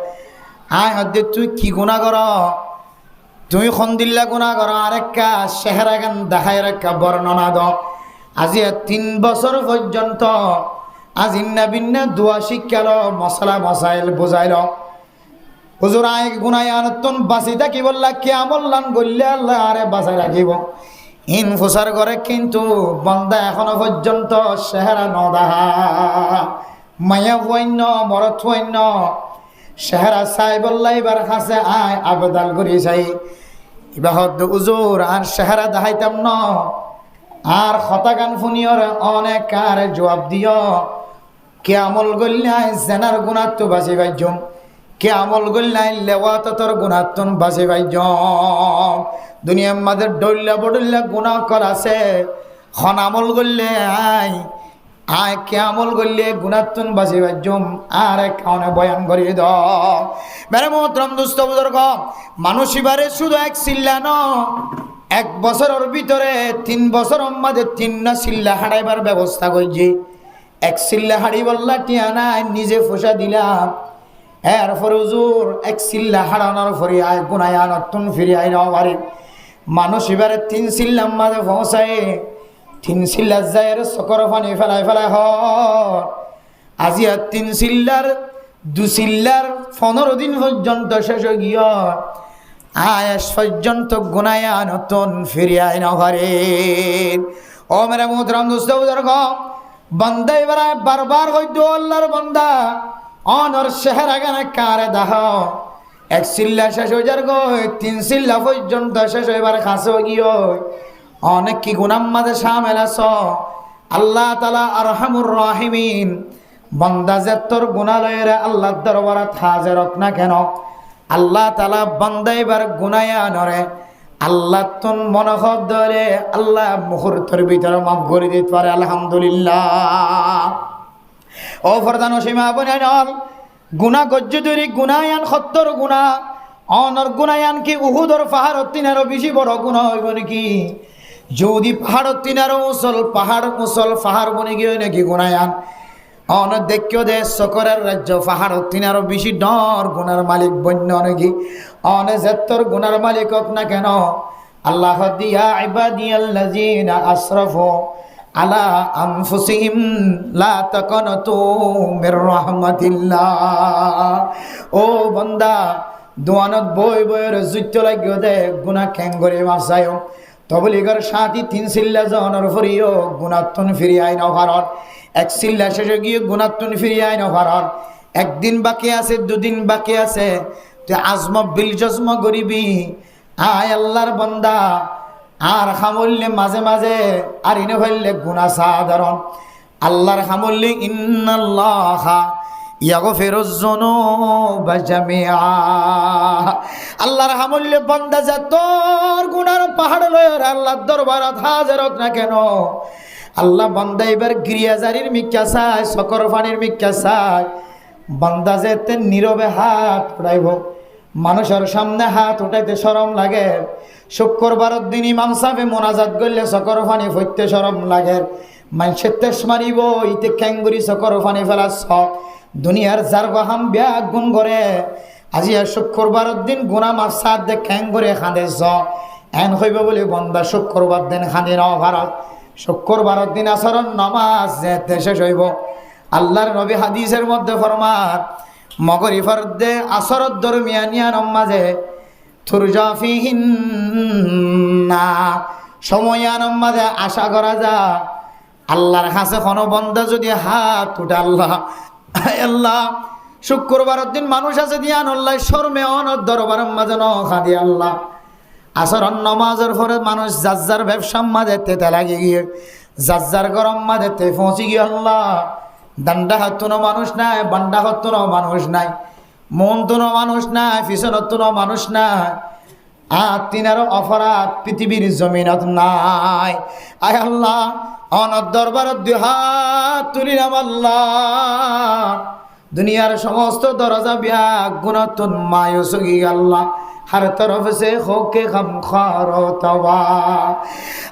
আয় হদ্দে তুই কি গুনাহ কর, তুই খন্দিল্লা গুনাহ কর, আরেকটা চেহারা গান দেখায় রেখা বর্ণনা দ। আজি 3 বছর পর্যন্ত আজিন্না বিন্না দোয়া শিক্ষালো মশলা মশাইল বুঝাইল হুজুর আয় গুনায় আনতন বাঁচি থাকি বললা কিয়ামত লান গল্লে আল্লাহ আরে বাঁচাই রাখিব ইন ফুসার করে কিন্তু বন্দা এখনো পর্যন্ত চেহারা নদাহা মায়া বন্য মরত বন্য চেহারা চাই বললা এবার কাছে আয় আবেদাল করি চাই এবার হুজুর আর চেহারা দেখাইতাম ন আর খতাকান ফুনিয়র অনেক কার জবাব দিও কে আমল গল্লাই জেনার গুণাত্ম বাঁচি বাইজম কে আমল গল্লাই লেওয়াতর গুণাত্ম বাঁচি বাইজম দুনিয়ার মাঝে ডল্লা বডল্লা গুণা কর আছে খন আমল গল্লে আয় আয় কে আমল গল্লে গুণাত্ম বাঁচি বাইজম আর কাউনে বয়ান করিয়ে দ মেরে মোহতরম দুস্থ বুজুর্গ মানুষ এবারে শুধু এক চিল্লা ন 1 বছরের ভিতরে 3 বছর মাঝে 3 চিল্লা হারাইবার ব্যবস্থা করছি 1 চিল্লা হাড়ি বললা টিয়া নাই নিজে ফসা দিলাম এরপর হুজুর 1 চিল্লা হারানোর পরে আয় গুনায় নতুন ফিরে আয় নাও বাড়ি মানুষ এবারে 3 চিল্লার মাঝে পৌঁছায় 3 চিল্লার যায় চকর পানি ফেলায় ফেলায় আজি 3 চিল্লার 2 চিল্লার 15 দিন পর্যন্ত শেষ হয়ে গিয়ে আয়াস পর্যন্ত গুনায় নতুন ফিরে আয় না ঘরে ও মেরা মোহতরম দোস্ত বুজুর্গ বান্দা এবার বারবার হইতো আল্লাহর বান্দা অনর চেহারা গানে কারে দাহ 1 চিল্লা শেষ হয়ে যার গো 3 চিল্লা পর্যন্ত শেষ হইবার কাছে গিয়ে অনেক কি গুনাম মাঝে শামিল আছ আল্লাহ তাআলা আরহামুর রাহিমিন বান্দা যে তোর গুনালয়ের আল্লাহর দরবারে হাজির হোক না কেন আল্লাহ তাআলা বান্দা এবার গুনায়া নরে আল্লাহ তুন মনোহর ধরে আল্লাহ মুহূর্তের ভিতরে মাফ করে দিতে পারে আলহামদুলিল্লাহ ও ফরদান সীমা বনান গুনাহ গজ্জ তৈরি গুনায়ান 70 গুনাহ অনর গুনায়ান কি উহুদর পাহাড় তিনারও বেশি বড় গুনাহ হইব নাকি যদি পাহাড় তিনারও পাহাড় বনে গিয়ে নাকি গুনায়ান অন দেখিও দে সকরের রাজ্য পাহাড় তিনারও বেশি ডর গুনার মালিক বন্য নাকি অনে যেতর গুনার মালিক হোক না কেন আল্লাহ দিয়া ইবাদিয়াল্লাযিনা আসরাফু আলা আনফুসিহিম লা তাকানাতু মির রাহমাতিল্লাহ ও বান্দা দোয়ানত বই বইয়ের জুত্ত লাগিও দে গুনাহ কেন করে মাসায়ো তবলিগর সাথী 3 চিল্লা জনের ফরিও গুনাহতন ফিরি আই না ভারত 1 চিল্লা শেষে গিয়ে গুনাহতন ফিরি আই না ভারত একদিন বাকি আছে 2 দিন বাকি আছে তুই আজম বিল জজম করিবি আয় আল্লাহর বান্দা আর খামুল্লে মাঝে মাঝে আর ইনে হইলে গুনাহ সাধারণ আল্লাহর খামুল্লে ইন্নাল্লাহা ইয়াগফিরুজ যুনুবা জামিআ আল্লাহর খামুল্লে বান্দা যা তোর গুনার পাহাড় লয় আল্লাহর দরবারে হাজির হোক না কেন আল্লাহ বান্দা এবার গিরিয়াজারির মিক্কা চায় সকর পানির মিক্কা চায় বান্দা যেতে নীরবে হাত উঠাইব মানুষের সামনে হাত উঠাইতে শরম লাগে শুক্রবারের দিন ইমাম সাহেব মোনাজাত করলে সকর পানি ফইতে শরম লাগে মানুষের তেস মারিব ইতে ক্যাঙ্গুরি সকর পানি ফেলাস দুনিয়ার যার গহাম ব্যাগ গুণ করে আজি আর শুক্রবারের দিন গুনা মাফ সাত দে ক্যাঙ্গুরে খাঁদেছ এন হইব বলে বন্দা শুক্রবার দিন খাঁদি ন ভারত শুক্রবারের দিন আসরণ নামাজ যেতে শেষ হইব আল্লাহর নবী হাদিসের মধ্যে ফরমান মগরিফার দে আসরত দরমিয়ানিয়া নমাজে তুরজা ফিহিন্না সময়ান নমাজে আশা করা যা আল্লাহর কাছে কোনো বন্দা যদি হাত উঠে আল্লাহ শুক্রবারের দিন মানুষ আছে দিয়ান আল্লাহ শর্মে অনর দরবারের মাঝে নখাদি আল্লাহ আসরণ নমাজের পরে মানুষ যার ব্যবসার মাঝে তেতে লাগে গিয়ে যার গরম মাঝে তে পৌঁছে গিয়ে আল্লাহ ডান্ডা হাতুনো মানুষ নাই বান্ডা হাতুনো মানুষ নাই মন তুনো মানুষ নাই পিছন তুনো মানুষ নাই আর তিনারও অপরাধ পৃথিবীর জমিনত নাই আয় আল্লাহ অনর দরবারের 2 হাত তুলিলাম আল্লাহ দুনিয়ার সমস্ত দরজা ব্যাগ গুণাতুন মায়ুসগি আল্লাহ हर तरफ से हो के गम खारो तबा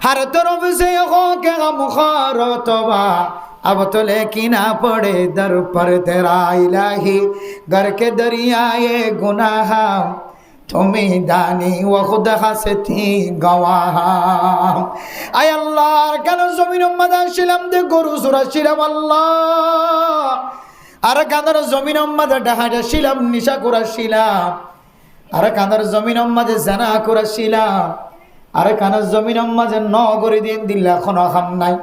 हर तरफ से हो के गम खारो तबा अब तो लेकिन आ पड़े दर पर तेरा इलाही घर के दरियाए गुनाह তুমি দানি ও খুদা হাসতি গওয়াহ। আয় আল্লাহ কেন জমিনের মাঝে আসছিলাম দে গরু চড়াচ্ছিলাম আল্লাহ, আর কাঁদার জমিনের মাঝে ডাহাটা ছিলাম নিশা করাচ্ছিলাম, আর কাঁদার জমিনের মাঝে জানা করাচ্ছিলাম, আর কানার জমিনের মাঝে নগরী দিন দিল্লা এখন খাম নাই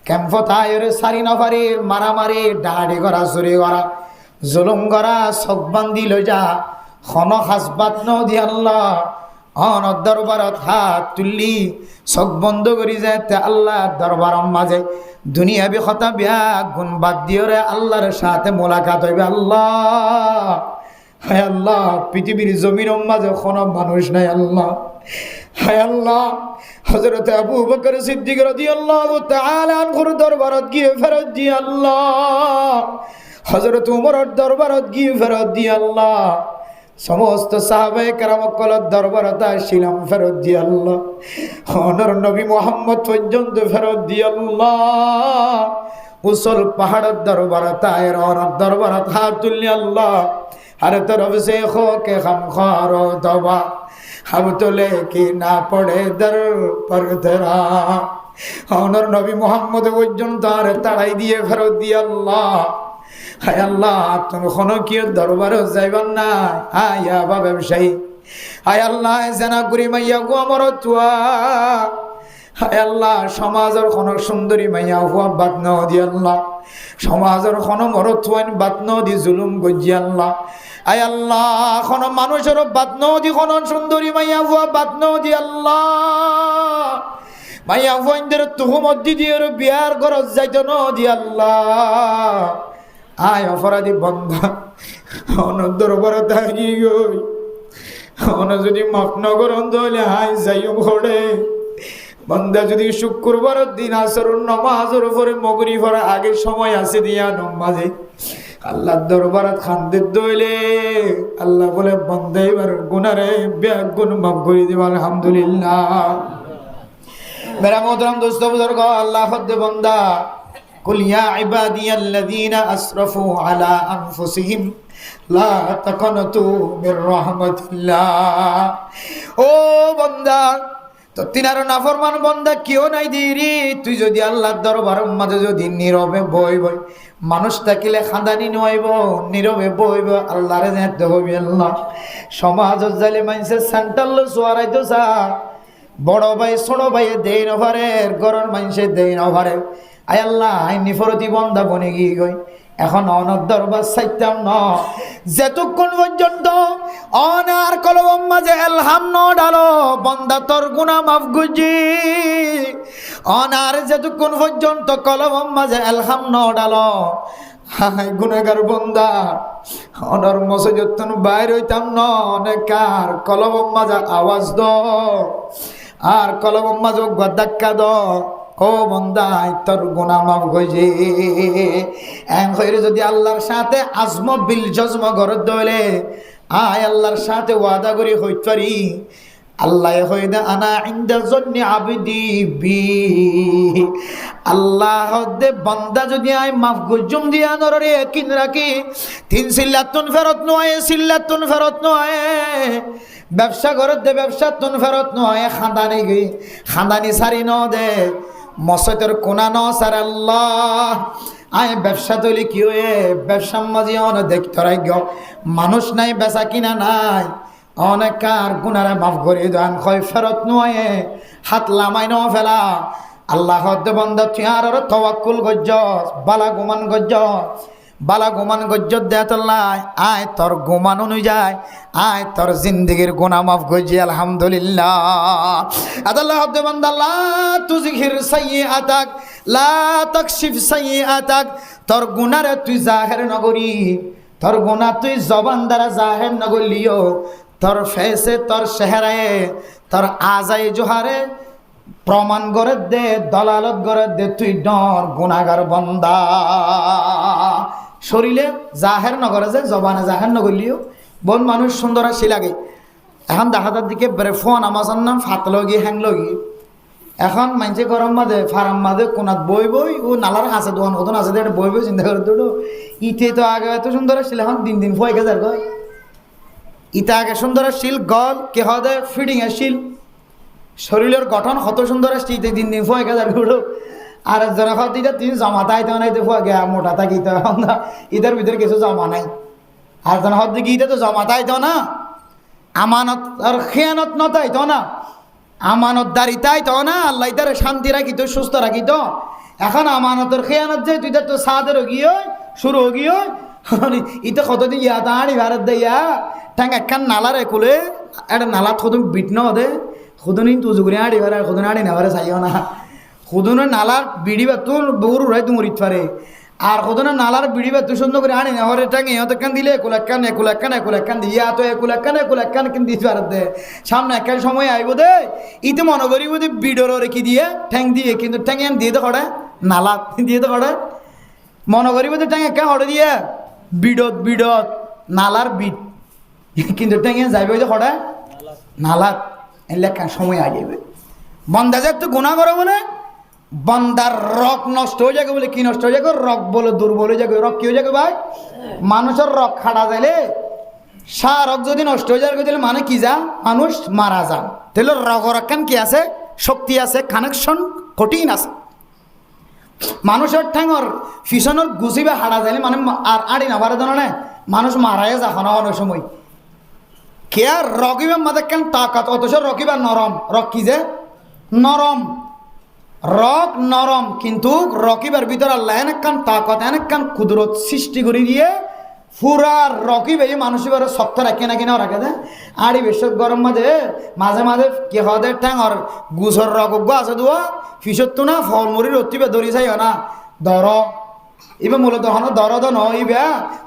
ক্যাম্পতায়ের সারি নফারির মারামারি ডাহাডি করা চুরি করা জুলুম করা চক বান্ধি লৈ যা খন সাজবাত নদী আল্লাহ অনত দরবারত হাত তুললি চক বন্ধ কৰি যায় তে আল্লাহ দরবারের মাঝে দুনিয়া বি খতা বিয়া গুণ বাদ দিয়রে আল্লাহর সাথে মোলাকাত হইবে। আল্লাহ হায় আল্লাহ পৃথিবীর জমিনের মাঝে কোনো মানুষ নাই আল্লাহ। হায় আল্লাহ হযরত আবু বকর সিদ্দিক রাদিয়াল্লাহু তাআলা আনহুর দরবারত গিয়ে ফেরত দি আল্লাহ, হযরত উমরের দরবারত গিয়ে ফেরত দি আল্লাহ, সমস্ত সাহাবায়ে কেরামকল দরবারত আসিলাম ফেরত দি আল্লাহ, অনর নবী মুহাম্মদ পর্যন্ত ফেরত দি আল্লাহ, উসল পাহাড়ের দরবারত আয়ের অনর দরবারত হাত তুললি আল্লাহ, हर तरफ से खो के खम खारो दबा हम तो लेके ना पड़े दर पर तेरा। অনর নবী মুহাম্মদ পর্যন্ত আর তাড়াই দিয়ে ফেরত দিয়ে আল্লাহ। হায় আল্লাহ তুমি কোনো কি দরবারে যাইবার না আয়া বা ব্যবসায়ী। হায় আল্লাহ জানা করি মাইয়া গো আমার তুয়া। হায় আল্লাহ সমাজের কোনো সুন্দরী মাইয়া হুয়া বাদ ন দি আল্লাহ, সমাজের কোনো মরথুয়ান বাদ ন দি জুলুম গজি আল্লাহ। আয় আল্লাহ কোনো মানুষের বাদ ন দি কোনো সুন্দরী মাইয়া হুয়া বাদ ন দি আল্লাহ। মাইয়া হুয়াইনদের তুহুমত দি দিয়ে বিয়ার গরজ যাইতো ন দি আল্লাহ। আয় অপরাধী বন্ধা অনর দরবারে থাকি গই অন যদি মাফ নগরন দলে হাই যাইও ঘরে বন্দা যদি শুক্রবারের দিন আসর নমাজের উপরে মগরি পড়া আগে সময় আছে দিয়া নমাজে আল্লাহ দরবারত খান্দের দইলে আল্লাহ বলে বন্দা এবার গুনারে ব্যাগ গুণ মাফ করে দিব আলহামদুলিল্লাহ। মেরা মোহতরম দোস্ত বুজুর্গ আল্লাহ খদ্দে বন্দা কুল ইয়া ইবাদিয়াল্লাযীনা আসরাফু আলা আনফুসিহিম লা তাকানাতু মির রাহমাতিল্লাহ। ও বান্দা তো তিনার নাফরমান বান্দা কেউ নাই দিরি, তুই যদি আল্লাহর দরবারের মাঝে যদি নীরবে বইব মানুষ থাকিলে খাদানি নইব নীরবে বইব আল্লাহরে যেতে হইবে। আল্লাহ সমাজত যাইলে মানুষের সেন্টাল সোয়ারাইতো চা বড় ভাই ছোট ভাই দেই নভারে গরর মানুষে দেই নভারে। আয় আল্লাহ আই নিফরতি বন্দা বনে গিয়ে গই এখন অনর দরবার চাইতাম ন যেতক্ষণ পর্যন্ত অনার কলম মাঝে এলহাম ন ডালো বন্দা তোর গুনাহ মাফ গুজি। অনার যেতক্ষণ পর্যন্ত কলম মাঝে এলহাম ন ডালো হাই গুনাহগার বন্দা অনর মসজিদতন বাইর হইতাম ন অনেকার কলম মাঝে আওয়াজ দ আর কলম মাঝে ধাক্কা দ ও বন্দা তোর গুনাহ মাফ গজে এম হইরে যদি আল্লাহর সাথে আজম বিল জজম গরদ দলে আয় আল্লাহর সাথে ওয়াদা করি হইত পারি আল্লাহ হইদা আনা ইনদা জন্নি আবদি বি। আল্লাহ দে বান্দা যদি আয় মাফ গজুম দিয়া নরে কিন রাখি তিন সিল্লাতুন ফেরত নয় সিল্লাতুন ফেরত নয় ব্যবসা গরদ দে ব্যবসা তুন ফেরত নয় খানদানি গই খানদানি সারি ন দে মসজিদের কোনা ন সার আল্লাহ আয় ব্যবসা তৈরি কি হয়ে ব্যবসা মাঝে অনেক দেখতে রাখ মানুষ নাই বেচা কিনা নাই অনেক কার গুনারে মাফ করে দেন কয় ফেরত নয় হাত লামাই ন ফেলা আল্লাহ বন্দা তুই আর তওয়াক্কুল গজ্জ বালা গুমান গজ্জ বালা গুমান গজ্জত দেয়াল্লাহ আয় তোর গুমান অনুযায়ী আয় তোর জিন্দগির গুনাহ মাফ গজি আলহামদুলিল্লাহ। আল্লাহ বান্দা লা তুযহির সাইয়্যাতাক লা তাকশিফ সাইয়্যাতাক তোর গুনারে তুই জাহির নগরি তোর গুনাহ তুই জবান দ্বারা জাহির নগলিও তোর ফেসে তোর চেহারায় তোর আজাই জোহারে প্রমাণ করে দে দলালত করে দে তুই ডর গুনাহগার বান্দা। শরীরে জাহের নগরে যে জবানে জাহের নগরলিও বন মানুষ সুন্দর আসি লাগে এখন দেখাতার দিকে বেড়ে ফোন আমার নাম ফাত লগি হ্যাং লগি এখন মানছে গরম মাঝে ফার্ম মাঝে কোনাত বই বই ও নালার আছে দোকান কতন আছে বই বই চিন্তা করে দুটো ইতে তো আগে এত সুন্দর আসছিল এখন দিন দিন ফয়ে গেছে কয় ইতাকে সুন্দর শিল গল কে হদে ফিডিং এর শিল শরীরের গঠন কত সুন্দর আসছে ইতে দিন দিন ফুয়ে গেছে গুলো আর একজনে হদ দিতে তিনি জমাতা আইতে না ইতে ফুয়া গেয়া মোটা থাকিতে না ইদের ভিতরে কিছু জমা নাই আর জন হদ দিকে ইতে তো জমাতা আইতো না আমানত আর খেয়ানত নতাইতো না আমানত দাঁড়িতাইতো না আল্লাহ ইতারে শান্তি রাখিত সুস্থ রাখিত এখন আমানতের খেয়ানত যে তুই তো সাদের গিয়ে শুরু গিয়ে ইতে কতদিন ইয়া তাড়ি ভারত দেয়া ঠ্যাং একখান নালারে কুলে একটা নালাত কত বিট ন দে খুদনি তুজুগুরি আড়ি ভারে খুদনি আড়ি নেভারে চাইও না খুদনের নালার বিড়ি বা তোর বউর উড়াই তুমি উড়িত পারে আর খুদনের নালার বিড়ি বা তুই সুন্দর করে আড়ি নেভারে ঠ্যাং ইহত একখান দিলে একুল একখান দিয়া তো একুল একখান কিন্তু দিতে ভারত দে সামনে একখান সময় আইব দে ইতে মনে করিব যে বিডর রেখে দিয়ে ঠ্যাং দিয়ে কিন্তু ঠ্যাং এন দিয়ে তো কড়ে নালা দিয়ে তো কড়ে মনে করিব যে ঠ্যাং একখান হড়ে দিয়ে বিডত নালার বিট কিন্তু ঠ্যাং এন যাইব যে কড়ে নালাত এলে একখান সময় আইবে বন্দা যে একটু গুণা করো বলে বন্দার রক নষ্ট হয়ে যাবে বলে কি নষ্ট হয়ে যাবে রক বলে দুর্বল হয়ে যাবে রক কি হয়ে যাবে ভাই মানুষের রক খাড়া যাইলে রক যদি নষ্ট হয়ে যাবে তাহলে মানে কি যা মানুষ মারা যান তাহলে রগর একখান কি আছে শক্তি আছে কানেকশন কঠিন আছে মানুষের ঠ্যাঙর ফিসনের গুছিবে হারা যাইলে মানে আর আড়ি না পারে জানো না মানুষ মারাই যাখন অনেক সময় কে আর রকিবার মাঝে কেন তাকাত অথচ রকিবার নরম রক কি যে নরম রক নরম কিন্তু রকিবার ভিতরে আল্লাহ এনেকান তাকত এনেকান কুদরত সৃষ্টি করে দিয়ে পুরা রকিব এই মানুষের শক্ত রাখে না কিনা রাখে দেয় আড়ি বেশ গরম মাঝে মাঝে মাঝে কে হদে ঠ্যাঙর গুছর রকজ্ঞ আছে দোয়া ফিসত্তু না ফলমুড়ির অতিবে দড়ি চাই না দর এবার মূলত হন দরদ নয়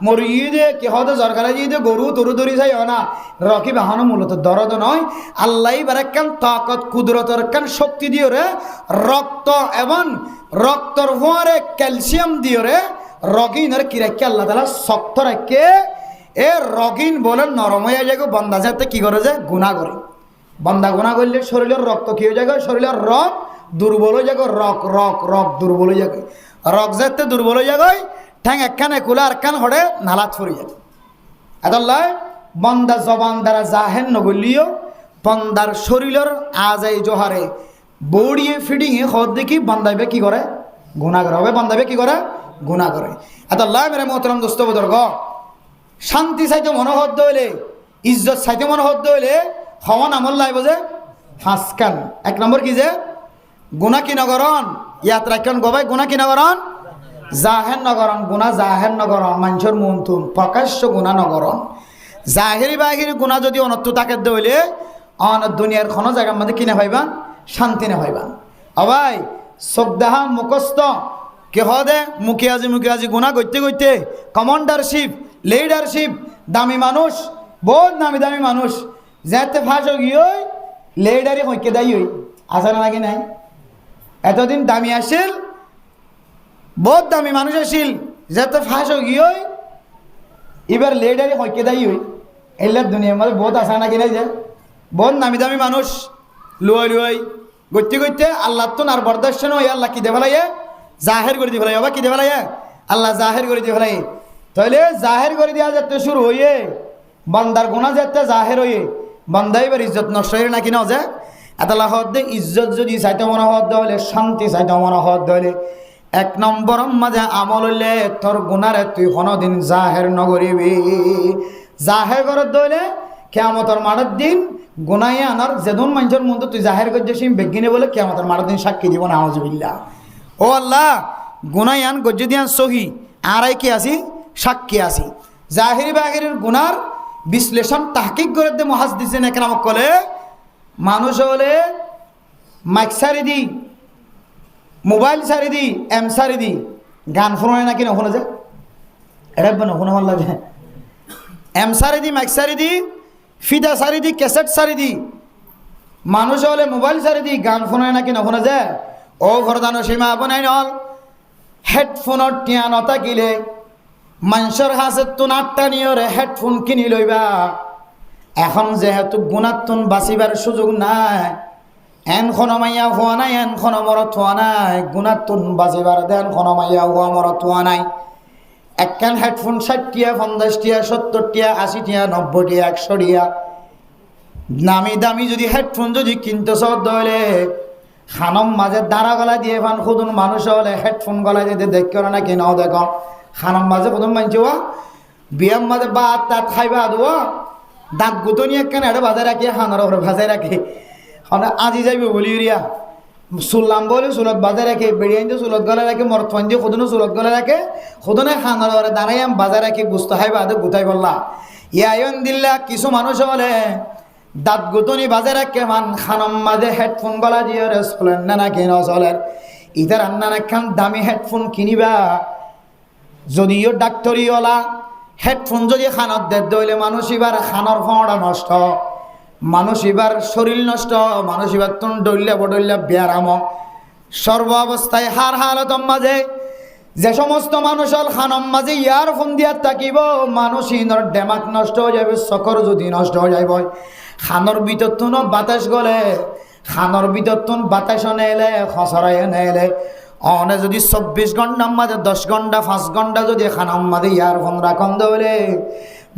মরি দে কে হদে সরকারে দিয়ে গরু তরু দড়ি চাই না রকি বাহন মূলত দরদ নয় আল্লাহ এবার একখান তাকত কুদরতের একখান শক্তি দিয়ে রে রক্ত এবং রক্তর ফোয়ারে ক্যালসিয়াম দিয়ে রে রগিনের কি রাখে আল্লাহ তালা শক্ত রাখে এ রগিন বলে নরম হয়ে যায় বন্দা যাতে কি করে যে গুণা করে বন্দা গুণা করলে শরীরের রক্ত কি হয়ে যায় শরীরের রক দুর্বল হয়ে যায় রক দুর্বল হয়ে যায় রক যাতে দুর্বল হয়ে যায় ঠ্যাং একখান একুলা আর একখান হড়ে নালাত ফরি যায় এতল্লাই বন্দা জবান দ্বারা জাহেন নগলিও বন্দার শরীরের আজাই জোহারে বড়িয়ে ফিডিংয়ে হদ দেখি বন্দাইবে কি করে গুণা করে হবে বন্দাইবে কি করে গুণা করে এতল্লাই মেরে মোহতরম দোস্ত বুজুর্গ শান্তি চাইতে মনোহদ হইলে ইজ্জত চাইতে মনোহদ হইলে হওয়ান আমল লাইব যে ফাঁসকান এক নম্বর কি যে গুণা কি নগরণ ইয়াত রাখন গবাই গুণা কি নগরণ জাহের নগরণ গুণা জাহের নগরণ মানুষের মন তুন প্রকাশ্য গুণা নগরণ জাহেরি বাহিরি গুণা যদি অনত্য তাকে দইলে অন দুনিয়ার কোনো জায়গার মধ্যে কিনে ভাইবান শান্তি না ভাইবান অবাই সবদাহা মুখস্থ কে হদে মুখে আজি গুণা করতে করতে কমান্ডারশিপ লিডারশিপ দামি মানুষ বহুত দামি মানুষ যাতে ফাঁস গিয়ে লিডারি হইকে দায়ী হই আসে না নাকি নাই এতদিন দামি আসিল বহুত দামি মানুষ আসিল যাতে ফাঁস গিয়ে এবার লিডারি হইকে দায়ী হই এলে দুনিয়ার মধ্যে বহুত আসে নাকি নাই যে বহুত দামি মানুষ লুয়াই করতে করতে আল্লাহ তো আর বরদাস্ত নয় আল্লাহ কি দেখালাইয়ে জাহের করে দিয়ে ফেলাই বাবা কি দেখালাই আল্লাহ জাহের করে দিয়ে ফেলাই তাহলে জাহের করে দেওয়া যাতে শুরু হইয়ে বান্দার গুণা যাতে জাহের হইয়ে বান্দা এবার ইজ্জত নষ্ট হয়ে নাকি না যে এতলা হদ দে ইজ্জত যদি চাইতে মনে হদ হলে শান্তি চাইতে মনে হদ হলে এক নম্বর মাঝে আমল হইলে তোর গুণারে তুই কোনোদিন জাহের নগরিবি জাহের করে দইলে কেয়ামতের মাঠের দিন গুনাই আনার যেদিন মানুষের মধ্যে তুই জাহের করছিস বেগিনে বলে কেয়ামতের মাঠের দিন সাক্ষী দিব না আউযুবিল্লাহ ও আল্লাহ গুনাই আন গজ্জদিয়ান সহি আরাই কি আসি সাক্ষী আসি জাহিরি বাহিরের গুনার বিশ্লেষণ তাহকিক করে দে মুহাদ্দিসিন একরাম কলে মানুষ হলে মাইক সারি দি মোবাইল সারি দি এম সারি দি গান শোনে নাকি নশুনে যে এটা নশুনে ভাল লাগে এম সারি দি মাইক সারি দি ফিদা সারি দি ক্যাসেট সারি দি মানুষ হলে মোবাইল সারি দি গান শোনে নাকি নশুনে যে ও ঘরদানো সীমা বনাই নল হেডফোনের টিয়া নথাকিলে মানুষের হাসে তুন আটটা নিয়রে হেডফোন কিনি লইবা এখন যেহেতু গুণাত্তুন বাঁচিবার সুযোগ নাই এনখন মাইয়া হওয়া নাই এনখন মরত হওয়া নাই গুণাত্তুন বাঁচিবার দেন খন মাইয়া হওয়া মরত হওয়া নাই একখান হেডফোন 60 টিয়া 50 টিয়া 70 টিয়া 80 টিয়া 90 টিয়া 100 টিয়া নামি দামি যদি হেডফোন যদি কিনতে সদলে খানম মাঝে দাঁড়া গলা দিয়ে ফান খুদুন মানুষ হলে হেডফোন গলা দিতে দেখো না কি নাও দেখো খানম মাঝে খুদুন মানছো বিয়াম মাঝে বাত তাত খাইবা দেবো দাঁত গুতনি একখান এটা বাজায় রাখি হানার ওপরে ভাজায় রাখে আজি যাইবে বলি রিয়া চুলাম বলে চুলত বাজায় রাখে বেড়িয়ে আনতে চুলত গলা রাখে মরফান দিয়ে খুদুনো চুলত গলা রাখে খুদনে হানার ওপরে দাঁড়াই আম বাজায় রাখি গুস্ত খাইবা আদে গুতাই বললা ইয়ায়ন দিল্লা কিছু মানুষ হলে দাঁত গুতনি বাজে রাখে মান খানম মাঝে হেডফোন গলা দিয়ে চলেন না কিন চলেন ইতার আন্নান একখান দামি হেডফোন কিনিবা যদিও ডাক্তরিওয়ালা হেডফোন যদি খানত দেয় দইলে মানুষ এবার খানর ফাঁড়া নষ্ট মানুষ এবার শরীর নষ্ট মানুষ এবার তুন ডইল্লা বডইল্লা ব্যারাম সর্ব অবস্থায় হার হালতম মাঝে যে সমস্ত মানুষ হল খানম মাঝে ইয়ারফোন দিয়া থাকিব মানুষ ইনর ডেমাক নষ্ট হয়ে যাবে চকর যদি নষ্ট হয়ে যাইব খানর ভিতর তুন বাতাস গলে খানর ভিতর তুন বাতাস নেলে খসরাই নেলে অনে যদি 24 ঘন্টার মাঝে 10 ঘন্টা 5 ঘন্টা যদি খানম মাঝে ইয়ারফোন রাখন দলে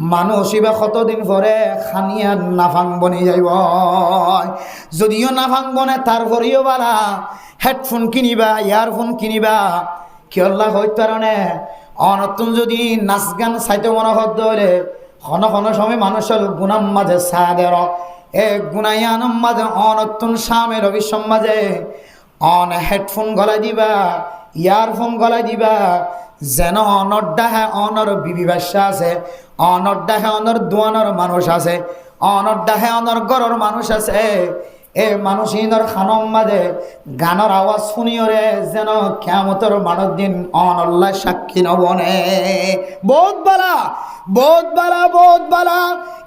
মানুষ এবার কতদিন পরে খানিয়ার নাফাং বনি যাইব যদিও নাফাং বনে তারপরেও বালা হেডফোন কিনিবা ইয়ারফোন কিনিবা কিয়ল্লা হইত কারণে অনতুন যদি নাচ গান চাইতে মনে হত দলে ক্ষণ ক্ষণ সময় মানুষের গুণাম মাঝে সাদের এ গুণায়ানম মাঝে অনতুন সামের অবিশ্ব মাঝে অন হেডফোন গলায় দিবা ইয়ারফোন গলায় দিবা যেন অনর ডাহে অনর বিবি বাসা আছে অনর ডাহে অনর দোয়ানোর মানুষ আছে অনর ডাহে অনর গরর মানুষ আছে এ মানুষ ইনর খানম মাঝে গানের আওয়াজ শুনিওরে যেন কিয়ামতের মানব দিন অনল্লাহ সাক্ষী নবনে বহুত বালা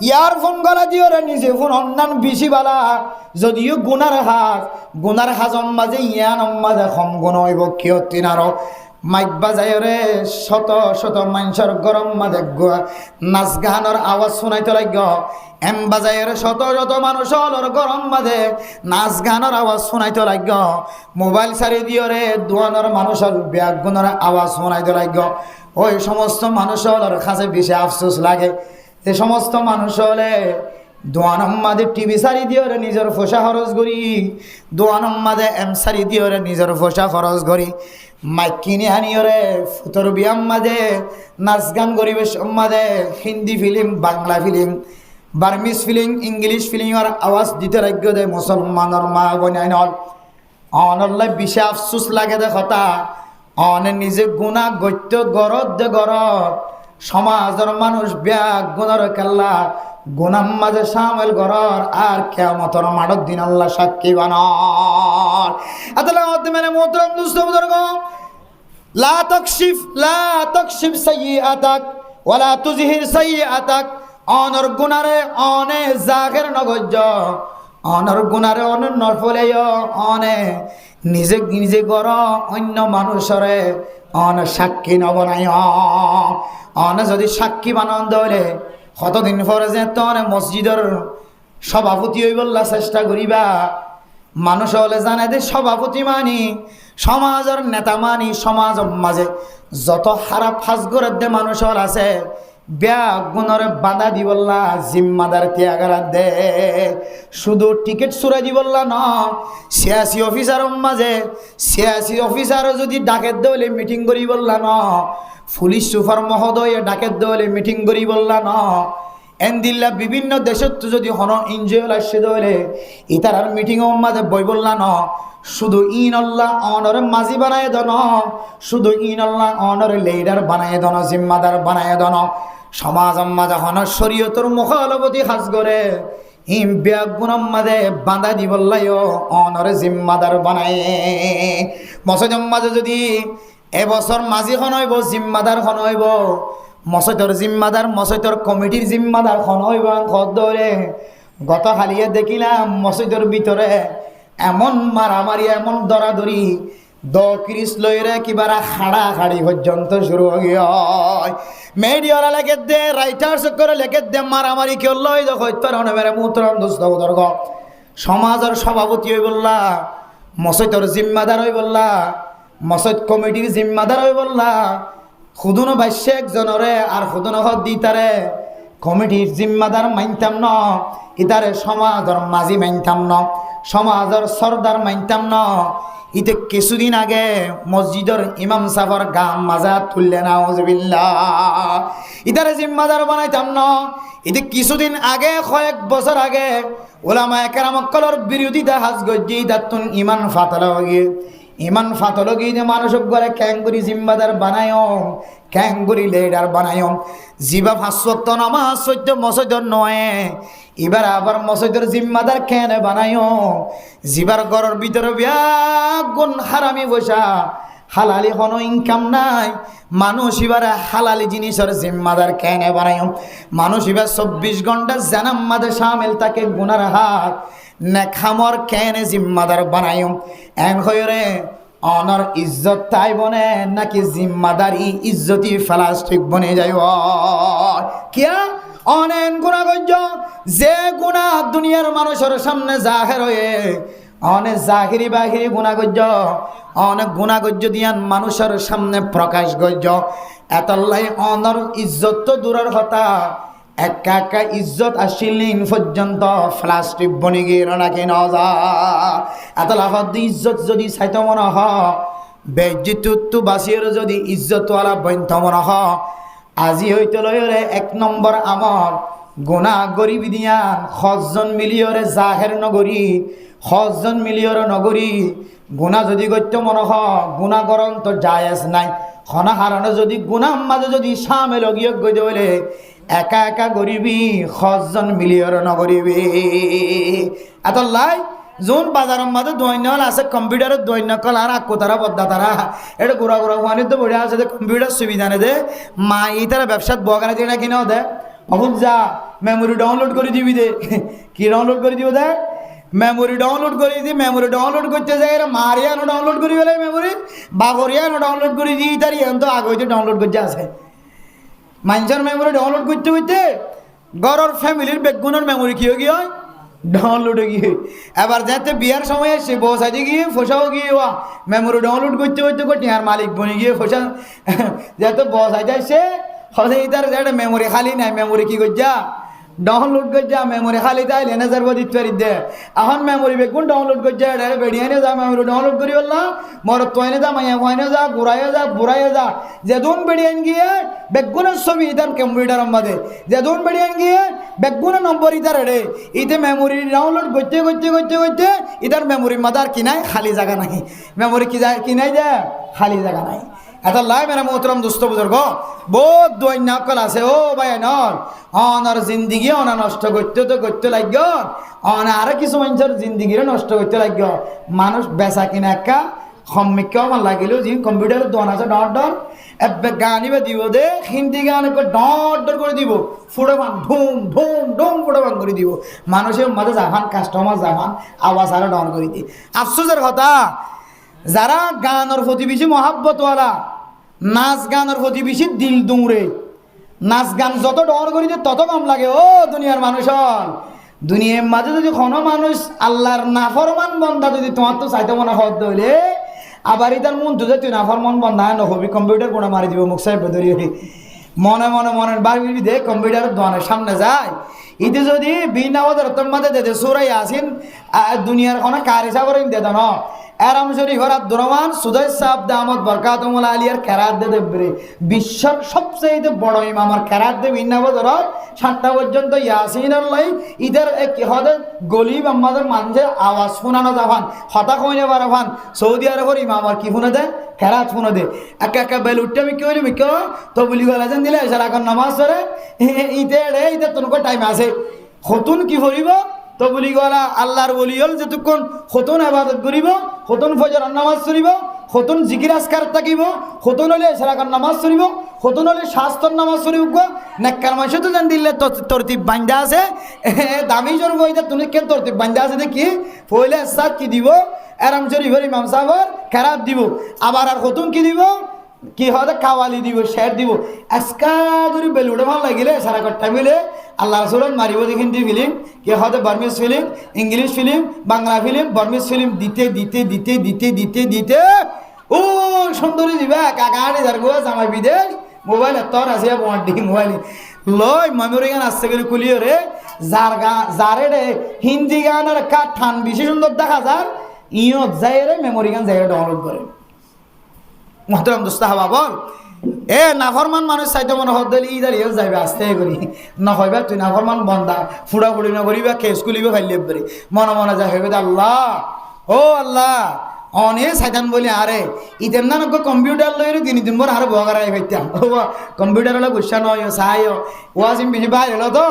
ইয়ারফোন গলা দিওরে নিজে ফোন অন্যান বেশি বালা যদিও গুনার হাজম মাঝে ইয়ানম মাঝে কম গুণ হইব কিয় তিনারও মাইক বাজায় রে শত শত মানুষের গরম মাঝে নাচ গানের আওয়াজ শুনাইতে লাগ এম বাজায় রে শত শত মানুষের গরম মাঝে নাচ গানের আওয়াজ শুনাইতে লাগ মোবাইল সারি দিও রে দোয়ানোর মানুষের ব্যাগ গুণের আওয়াজ শুনাইতে লাগ ওই সমস্ত মানুষের কাছে বেশি আফসোস লাগে যে সমস্ত মানুষ হলে দোয়ানম মাঝে টিভি সারি দিও রে নিজের ফোসা খরচ করি দোয়ানম মাঝে এম সারি দিও রে নিজের ফোসা খরচ করি মাইক কিনে আনিও রে ফুতর বিয়াম মাঝে নাচ গান গরিবেশ মাঝে Hindi film Bangla film Burmese film English ফিল্মের আওয়াজ দিতে রাজ্য দে মুসলমানের মা বনাই নল অনল্লাই বেশি আফসোস লাগে দে কথা অনে নিজে গুণা গত্য গরত দে গরত সমাজের মানুষ ব্যাগ গুণর কেল্লা গুনাম মাঝে সামেল গরর আর কিয়ামতের মাঠের দিন আল্লাহ সাক্ষী বানার আদালত মেনে মোহতরম দোস্ত বুজুর্গ লা তাকশিফ সাইয়্যাতাক ওয়ালা তুজহির সাইয়্যাতাক অনর গুনারে অনে জাহির নগজ্জ অনর গুনারে অন নরফলে অনে নিজে গর অন্য মানুষরে অন সাক্ষী নবনায় অন যদি সাক্ষী বানান দলে কতদিন পরে যে তোর মসজিদের সভাপতি হইবল্লা চেষ্টা করিবা মানুষ হলে জানে যে সভাপতি মানি সমাজের নেতা মানি সমাজের মাঝে যত খারাপ ফাঁসগরের দে মানুষের আছে ব্যাগ গুণরে বাধা দিবল্লা জিম্মাদার ত্যাগার দে শুধু টিকিট সুরাই দিবল্লা ন সিয়াসি অফিসারের মাঝে সিয়াসি অফিসারও যদি ডাকের দেওয়ালে মিটিং করি বললা ন পুলিশ সুপার মহোদয় ডাকের দেওয়ালে মিটিং করি বললা ন এনদিল্লা বিভিন্ন দেশত যদি হন এনজিও আসছে দেওয়ালে ইতার আর মিটিংও মাঝে বই বললা ন শুধু ইনল্লাহ অনরে মাঝি বানায় দন শুধু ইনল্লাহ অনরে লিডার বানায় দন জিম্মাদার বানায় দন সমাজ মাঝে হন শরীয়তর মুখালবতী হাজ করে ইম ব্যাগ গুণম মাঝে বাঁধা দিবল্লাই অনরে জিম্মাদার বানায় মসজিদ মাঝে যদি এবছর মাঝি খন হইব জিম্মাদার খন হইব মসজিদর জিম্মাদার মসজিদর কমিটির জিম্মাদার খন হইব খদ্দরে গত হালিয়ে দেখিলাম মসজিদের ভিতরে এমন মারামারি এমন দরাদরি ক্রিস লইরে কিবারা খাড়া খাড়ি পর্যন্ত শুরু হয়ে মেডিয়ারা লেগে দে রাইটার্স করে লেগে দে মারামারি কেউ লই দেখো মেরে মুতরাম দোস্ত দর্গ সমাজের সভাপতি হই বললা মসজিদর জিম্মাদার হই বললা মসজিদ কমিটির জিম্মাদার হই বললা খুদুনো বাইশে একজনরে আর খুদুনো হদ দিতারে কমিটির জিম্মাদার মানতাম ন, ইতারে সমাজের মাঝি মানতাম ন, সমাজের সর্দার মানতাম ন। ইতে কিছুদিন আগে মসজিদের ইমাম সাফর গাম মাজা তুললে না ওজবিল্লাহ, ইতারে জিম্মাদার বানাইতাম ন। ইতে কিছুদিন আগে কয়েক বছর আগে ওলামায়ে কেরামকলর বিরোধিতা হাজ গজ্জি দাতুন ইমান ফাতলগি, ইমান ফাতলগি যে মানুষক গলে ক্যাঙ্গুরি জিম্মাদার বানায়, ক্যাঙ্গুরি লিডার বানায়। জিবা 5 ওয়াক্ত নামাজ 14 মসজিদর নয়, এবার আবার মসজিদের জিম্মাদার কেন বানায়। জিবার ঘরের ভিতরে গুণ হারামি বসা, হালালি কোনো ইনকাম নাই, মানুষ এবার হালালি জিনিসের জিম্মাদার কেন বানায়। মানুষ এবার 24 ঘন্টা জানাম মাদে সামিল তাকে গুনার হাত নেখামর কেন জিম্মাদার বানায়। এন হয়ে অনর ইজ্জত তাই বনে নাকি জিম্মাদারি ইজ্জতি প্লাস্টিক বনে যায়। কিয়া অনেক গুণা গজ্য, যে গুণা দুনিয়ার মানুষের সামনে জাহের হয়ে অনেক জাহিরি বাহিরি গুণাগজ্য, অনেক গুণাগজ্য দিয়ান মানুষের সামনে প্রকাশ গজ্য। এতলাই অনর ইজ্জত তো দূরের কথা, একা একা ইজ্জত আসিলিন পর্যন্ত প্লাস্টিক বনি গিয়ে নাকি নজা। এত লাভ ইজ্জত যদি চাইতে মনে হ, বেজ্জিত বাসির যদি ইজ্জতওয়ালা বৈন্ত মনে হ, আজি হইতে লয়রে 1 নম্বর আমার গুণা গরিবি দিয়ান 6 জন মিলিয়রে জাহের নগরী, 6 জন মিলিয়র নগরী গুণা যদি গত্য মনে হ, গুণা করন তো জায়েজ নাই। খনা হারানো যদি গুণার মাঝে যদি সামিল গিয়ে গই হইলে একা একা গরিবি 6 জন মিলিয়র নগরিবি। এত লাই যোন বাজারের মাঝে দৈন্য আছে কম্পিউটারের দৈন্য কল আর আকো তারা বদ্দা তারা এটা ঘুরা ঘুরা ওয়ানি তো বড়িয়া আছে কম্পিউটার সুবিধা নেই দে মা এই তারা ব্যবসাত বগানে দিয়ে কিনাও দে অবুক যা মেমোরি ডাউনলোড করে দিবি দে। কি ডাউনলোড করে দিব দে? মেমোরি ডাউনলোড করে দিই। মেমোরি ডাউনলোড করতে যাই মারিয়ানো ডাউনলোড করি বলে মেমোরি বাগরিয়ানো ডাউনলোড করে দিই, তার ইয়ান তো আগে হইতে ডাউনলোড করতে আছে। মানুষের মেমোরি ডাউনলোড করতে করতে ঘরের ফ্যামিলির বেগুনের মেমোরি কি গিয়ে হয় ডাউনলোড গিয়ে। এবার যাতে বিয়ার সময় এসে বসাইতে গিয়ে ফোসাও গিয়ে মেমোরি ডাউনলোড করতে করতে করতে আর মালিক বনে গিয়ে ফোসা যাতে বসাইতে আসছে হলে তার একটা মেমোরি খালি নাই, মেমোরি কি করছা ডাউনলোড করছা, মেমোরি খালি তাই লেনে যার দিতে পারি দে। এখন মেমোরি বেগুন ডাউনলোড করছে বেড়িয়ানে যা মেমোরি ডাউনলোড করি বললাম মর তয়নে যা মাইয়া ফয়নে যা ঘুরাইয়া যা ঘুরাইয়া যা যেদুন বেড়িয়ান গিয়ে বেগুনের ছবি ইতার কম্পিউটারের মধ্যে যেদুন বেড়িয়ান গিয়ে বেগুনের নম্বর ইতার রে ইতে মেমোরি ডাউনলোড করতে করতে করতে করতে ইতার মেমোরির মধ্যে আর কিনাই খালি জায়গা নাই, মেমোরি কি যায় কিনাই যা খালি জায়গা নাই। এটা লাই মেরা মোহতরম দোস্ত বুজুর্গ বহুত দৈন্য কল আছে ও ভাই নর অনার জিন্দিগি অনা নষ্ট করতে তো করতে লাগল, অনা আর কিছু মানুষের জিন্দিগিরে নষ্ট করতে লাগল। মানুষ বেচা কিনা একা সম্মিক্য আমার লাগিল যে কম্পিউটারের দোকান আছে ডর ডর এবে গানিবে দিব দে হিন্দি গান ডর ডর করে দিব ফুড়ে ভান ঢুম ঢুম ঢুম ফুড়ে ভান করে দিব। মানুষের মাঝে যাহান কাস্টমার যাহান আওয়াজ আরো ডর করে দিই। আফসোসের কথা যারা গানের প্রতি বেশি মহাব্বতওয়ালা, নাচ গানের প্রতি বেশি দিল দুমড়ে, নাচ গান যত ডর করি তত কম লাগে ও দুনিয়ার মানুষের। দুনিয়ার মাঝে যদি কোনো মানুষ আল্লাহর নাফরমান বন্ধা যদি তোমার তো চাইতে মনে হত হইলে আবার তার মন তুই তুই নাফরমান বন্ধা নহবি কম্পিউটার কোনা মারি দিব মুখ সাহেব ধরি মনে মনে মনে বাড়বি দে কম্পিউটারের দোকানের সামনে যায় ইতে যদি বিনা তোর মাঝে দে সুরাই আসিন দুনিয়ার কোনো কার হিসাব করে দে না এরাম শরীফর আব্দুর রহমান সুদাই সাহেব দামত বরকাতুল আলিয়ার কেরাত দে দেবরে বিশ্বের সবচেয়ে বড় ইমামার কেরাত দে বিনা বছরত 7টা পর্যন্ত ইয়াসিনের লাই ইদের এক হদে গলিব আমাদের মাঝে আওয়াজ শোনানো যাবান হতা কইনে বারবান সৌদি আরবের ইমামার কি শুনে দে কেরাত শুনে দে একা একা বেল উঠতে আমি কি হইলে মিকো তো বলি গলা যেন দিলে এসার এখন নামাজ পড়ে ইতে রে ইতে তোর টাইম আছে হতুন কি করিব তো বলি গলা আল্লাহর বলি হল যেতক্ষণ হতুন আবাদত করিব হতুন ফজর নামাজ পড়িব হতুন জিকির আসকার থাকিব হতুন হলে এসারাকার নামাজ পড়িব হতুন হলে শাস্ত্র নামাজ পড়িব নেককার মাসে তো জান দিলে তরতিব বান্ধা আছে দামি জোর বইতে তুমি কেন তরতিব বান্ধা আছে দেখি পয়লে সাত কি দিব আরাম শরীফের ইমাম সাহেবের কেরাত দিব আবার আর হতুন কি দিব কি হতে কাওয়ালি দিব শের দিব আজকা ধরে বেলুড়ে ভালো লাগিলে সারা কট্টা মিলে আল্লাহ রাসূলের মারিব হিন্দি ফিল্ম কি হতে Burmese film English film Bangla film Burmese film দিতে দিতে দিতে দিতে দিতে দিতে ও সুন্দরী দিবা কাকা আড়ি যার গোয়া জামাই বিদেশ মোবাইল তোর আছে বন্টি মোবাইল লয় মেমোরি গান আসছে গেলে কুলিও রে যারে রে হিন্দি গানের ঠান বেশি সুন্দর দেখা যার ইয়ত যাই রে মেমোরি গান যাই ডাউনলোড করে মোহতরম দোস্ত হাবা বল এ নাফরমান মানুষ চাইতে মনে হত দিলে ইদার ইয়ে যাইবে আস্তে করি নহইবা তুই নাফরমান বন্দা ফুড়া ফুড়ি নকরিবা কেস কুলিবে ফাইলে পারি মনে মনে যাই হইবে আল্লাহ ও আল্লাহ অনে সাইতান বলি আরে ইতেম না নক কম্পিউটার লইরে দিন দিন বড় আর বগারাই হইতাম ও কম্পিউটার হলো গুছা নয় সাইও ওয়াজিম বিজি বাইর হলো তো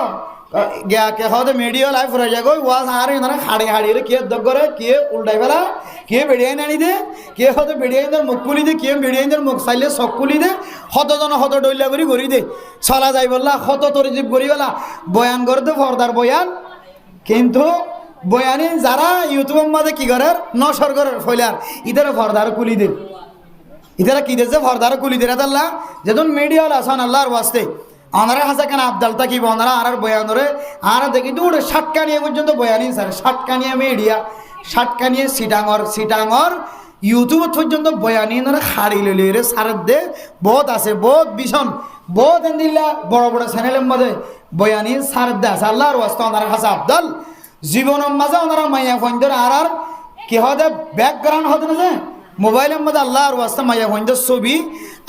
গিয়া কে হতে মিডিয়া লাইফ রয়ে যায় ওয়াজ আর না হাড়ি হাড়ি রে কে দগরে কে উল্টাই ফেলা কে বেড়িয়ে নানি দে কে হতে বেড়িয়ে মুখ কুলি দে কে বেড়িয়ে মুখ চাইলে চক কুলি দে হতজন হত ডইলা করি গড়ি দে চলা যাই বললা হত তরিজীব করি গলা বয়ান করতে ফর্দার বয়ান কিন্তু বয়ানি যারা ইউটিউবের মাঝে কি করে নসর করে ফইলার ইতারা ফর্দার কুলি দে ইতারা কি দেছে ফর্দার কুলি দে আল্লাহ যেজন মিডিয়া আসান আল্লাহর ওয়াস্তে ওনারা হাসা কেন আবদাল থাকিব ওনারা আর বয়ান ধরে আর দেখি দূরে ষাটকানিয়া পর্যন্ত বয়ানি স্যার ষাটকানিয়া মিডিয়া ষাটকানিয়া সিটাঙর ইউটিউব পর্যন্ত বয়ানি ওনারা হাড়ি লইলে রে সারের দে বহুত আছে বহুত ভীষণ বহুত এন্দিল্লা বড় বড় চ্যানেলের মধ্যে বয়ানি সারের দে আছে আল্লাহর ওয়াস্তে ওনারা হাসা আবদাল জীবনের মাঝে ওনারা মাইয়া ফোনদের আর কি হতে ব্যাকগ্রাউন্ড হতে না যে মোবাইলের মধ্যে আল্লাহর ওয়াস্তে মাইয়া ফোনদের ছবি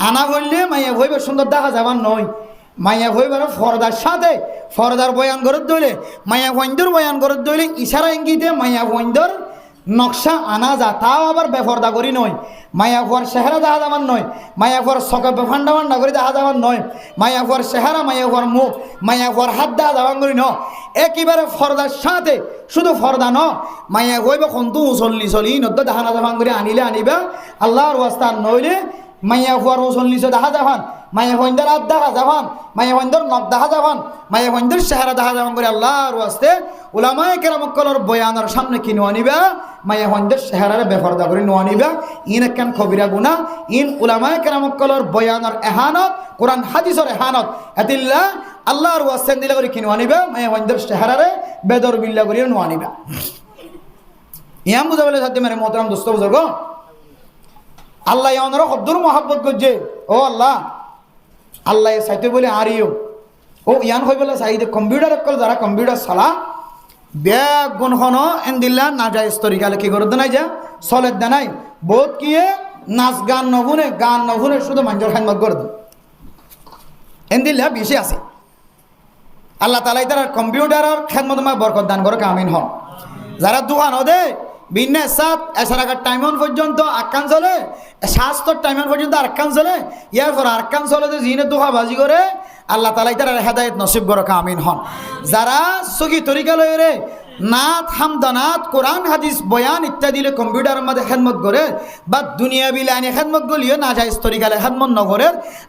আনা করলে মাইয়া ভইবে সুন্দর দেখা যাবার নয় মাইয়া ভইবার ফরদার সাথে ফরদার বয়ান করে দইলে মাইয়া ফোনদের বয়ান করে দইলে ইশারা ইঙ্গিতে মাইয়া ফোনদের নকশা আনা যা তাও আবার বেফরদা করি নয় মাইয়া ফুয়ার চেহারা দেখা যাবার নয় মাইয়া ফুয়ার চকে ফান্ডা ফান্ডা করে দেখা যাবার নয় মাইয়া ফুয়ার চেহারা মাইয়া ফুয়ার মুখ মাইয়া ফুয়ার হাত দেখা যাবার করি ন একেবারে ফরদার সাথে শুধু ফরদা ন মাইয়া কইবা কন্তু চল্লি নদ্য দেখা না যাবান করে আনিলে আনিবা আল্লাহর ওয়াস্তা নইলে মাইয়া ফুয়ার চল্লিশ দেখা যাবান মাইয়া ফন্দর হাত দেখা যাবান মাইয়া ফন্দর নখ দেখা যাবান মাইয়া ফন্দর চেহারা দেখা যাবান করে আল্লাহর ওয়াস্তে উলামায়ে কেরামকলর বয়ানের সামনে কি নো আনিবা মাইয়া ফন্দর চেহারারে বেফরদা করে নো আনিবা ইন একখান কবিরা গুনাহ ইন উলামায়ে কেরামকলর বয়ানের এহানত কোরআন হাদিসের এহানত এতিল্লা আল্লাহর ওয়াস্তে দিলা করে কি নো আনিবা মাইয়া ফন্দর চেহারারে বেদর বিল্লা করে নো আনিবা ইয়াম বুঝাবলে সাথে মেরে মোহতারাম দোস্ত বুঝুর্গ আল্লাহ ওনারা কদ্দুর মহাব্বত করছে ও আল্লাহ আল্লাহ সাইতে বলে আরিও ও ইয়ান হয়ে বলে সাইদে কম্পিউটার কল যারা কম্পিউটার চালা ব্যাগ গুণ হন এন্দিল্লা না যায় স্তরিকালে কি করে দেনাই যা চলের দেনাই বহুত কিয়ে নাচ গান নভুনে শুধু মানুষের খেদমত করে দেন এন্দিল্লা বেশি আছে আল্লাহ তালাই তারা কম্পিউটারের খেদমত বরকত দান করে কামিন হন যারা দোকান হদে বিন্যাস সাত এসারাকার টাইমন পর্যন্ত আক্কান চলে স্বাস্থ্যর টাইমন পর্যন্ত আক্কান চলে ইয়ার পর আক্কান চলে যে জিনে দোহা বাজি করে আল্লাহ তালাই তারা হেদায়ত নসিব করে কামিন হন যারা সগি তরিকা লয় রে নাথ হামদানাথ কোরআন হাদিস বয়ান ইত্যাদি কম্পিউটারের মধ্যে খেদমত করে বা দুনিয়া বিলাইনে খেদমত গলিও না যায় তরিকালে খেদমত নগরে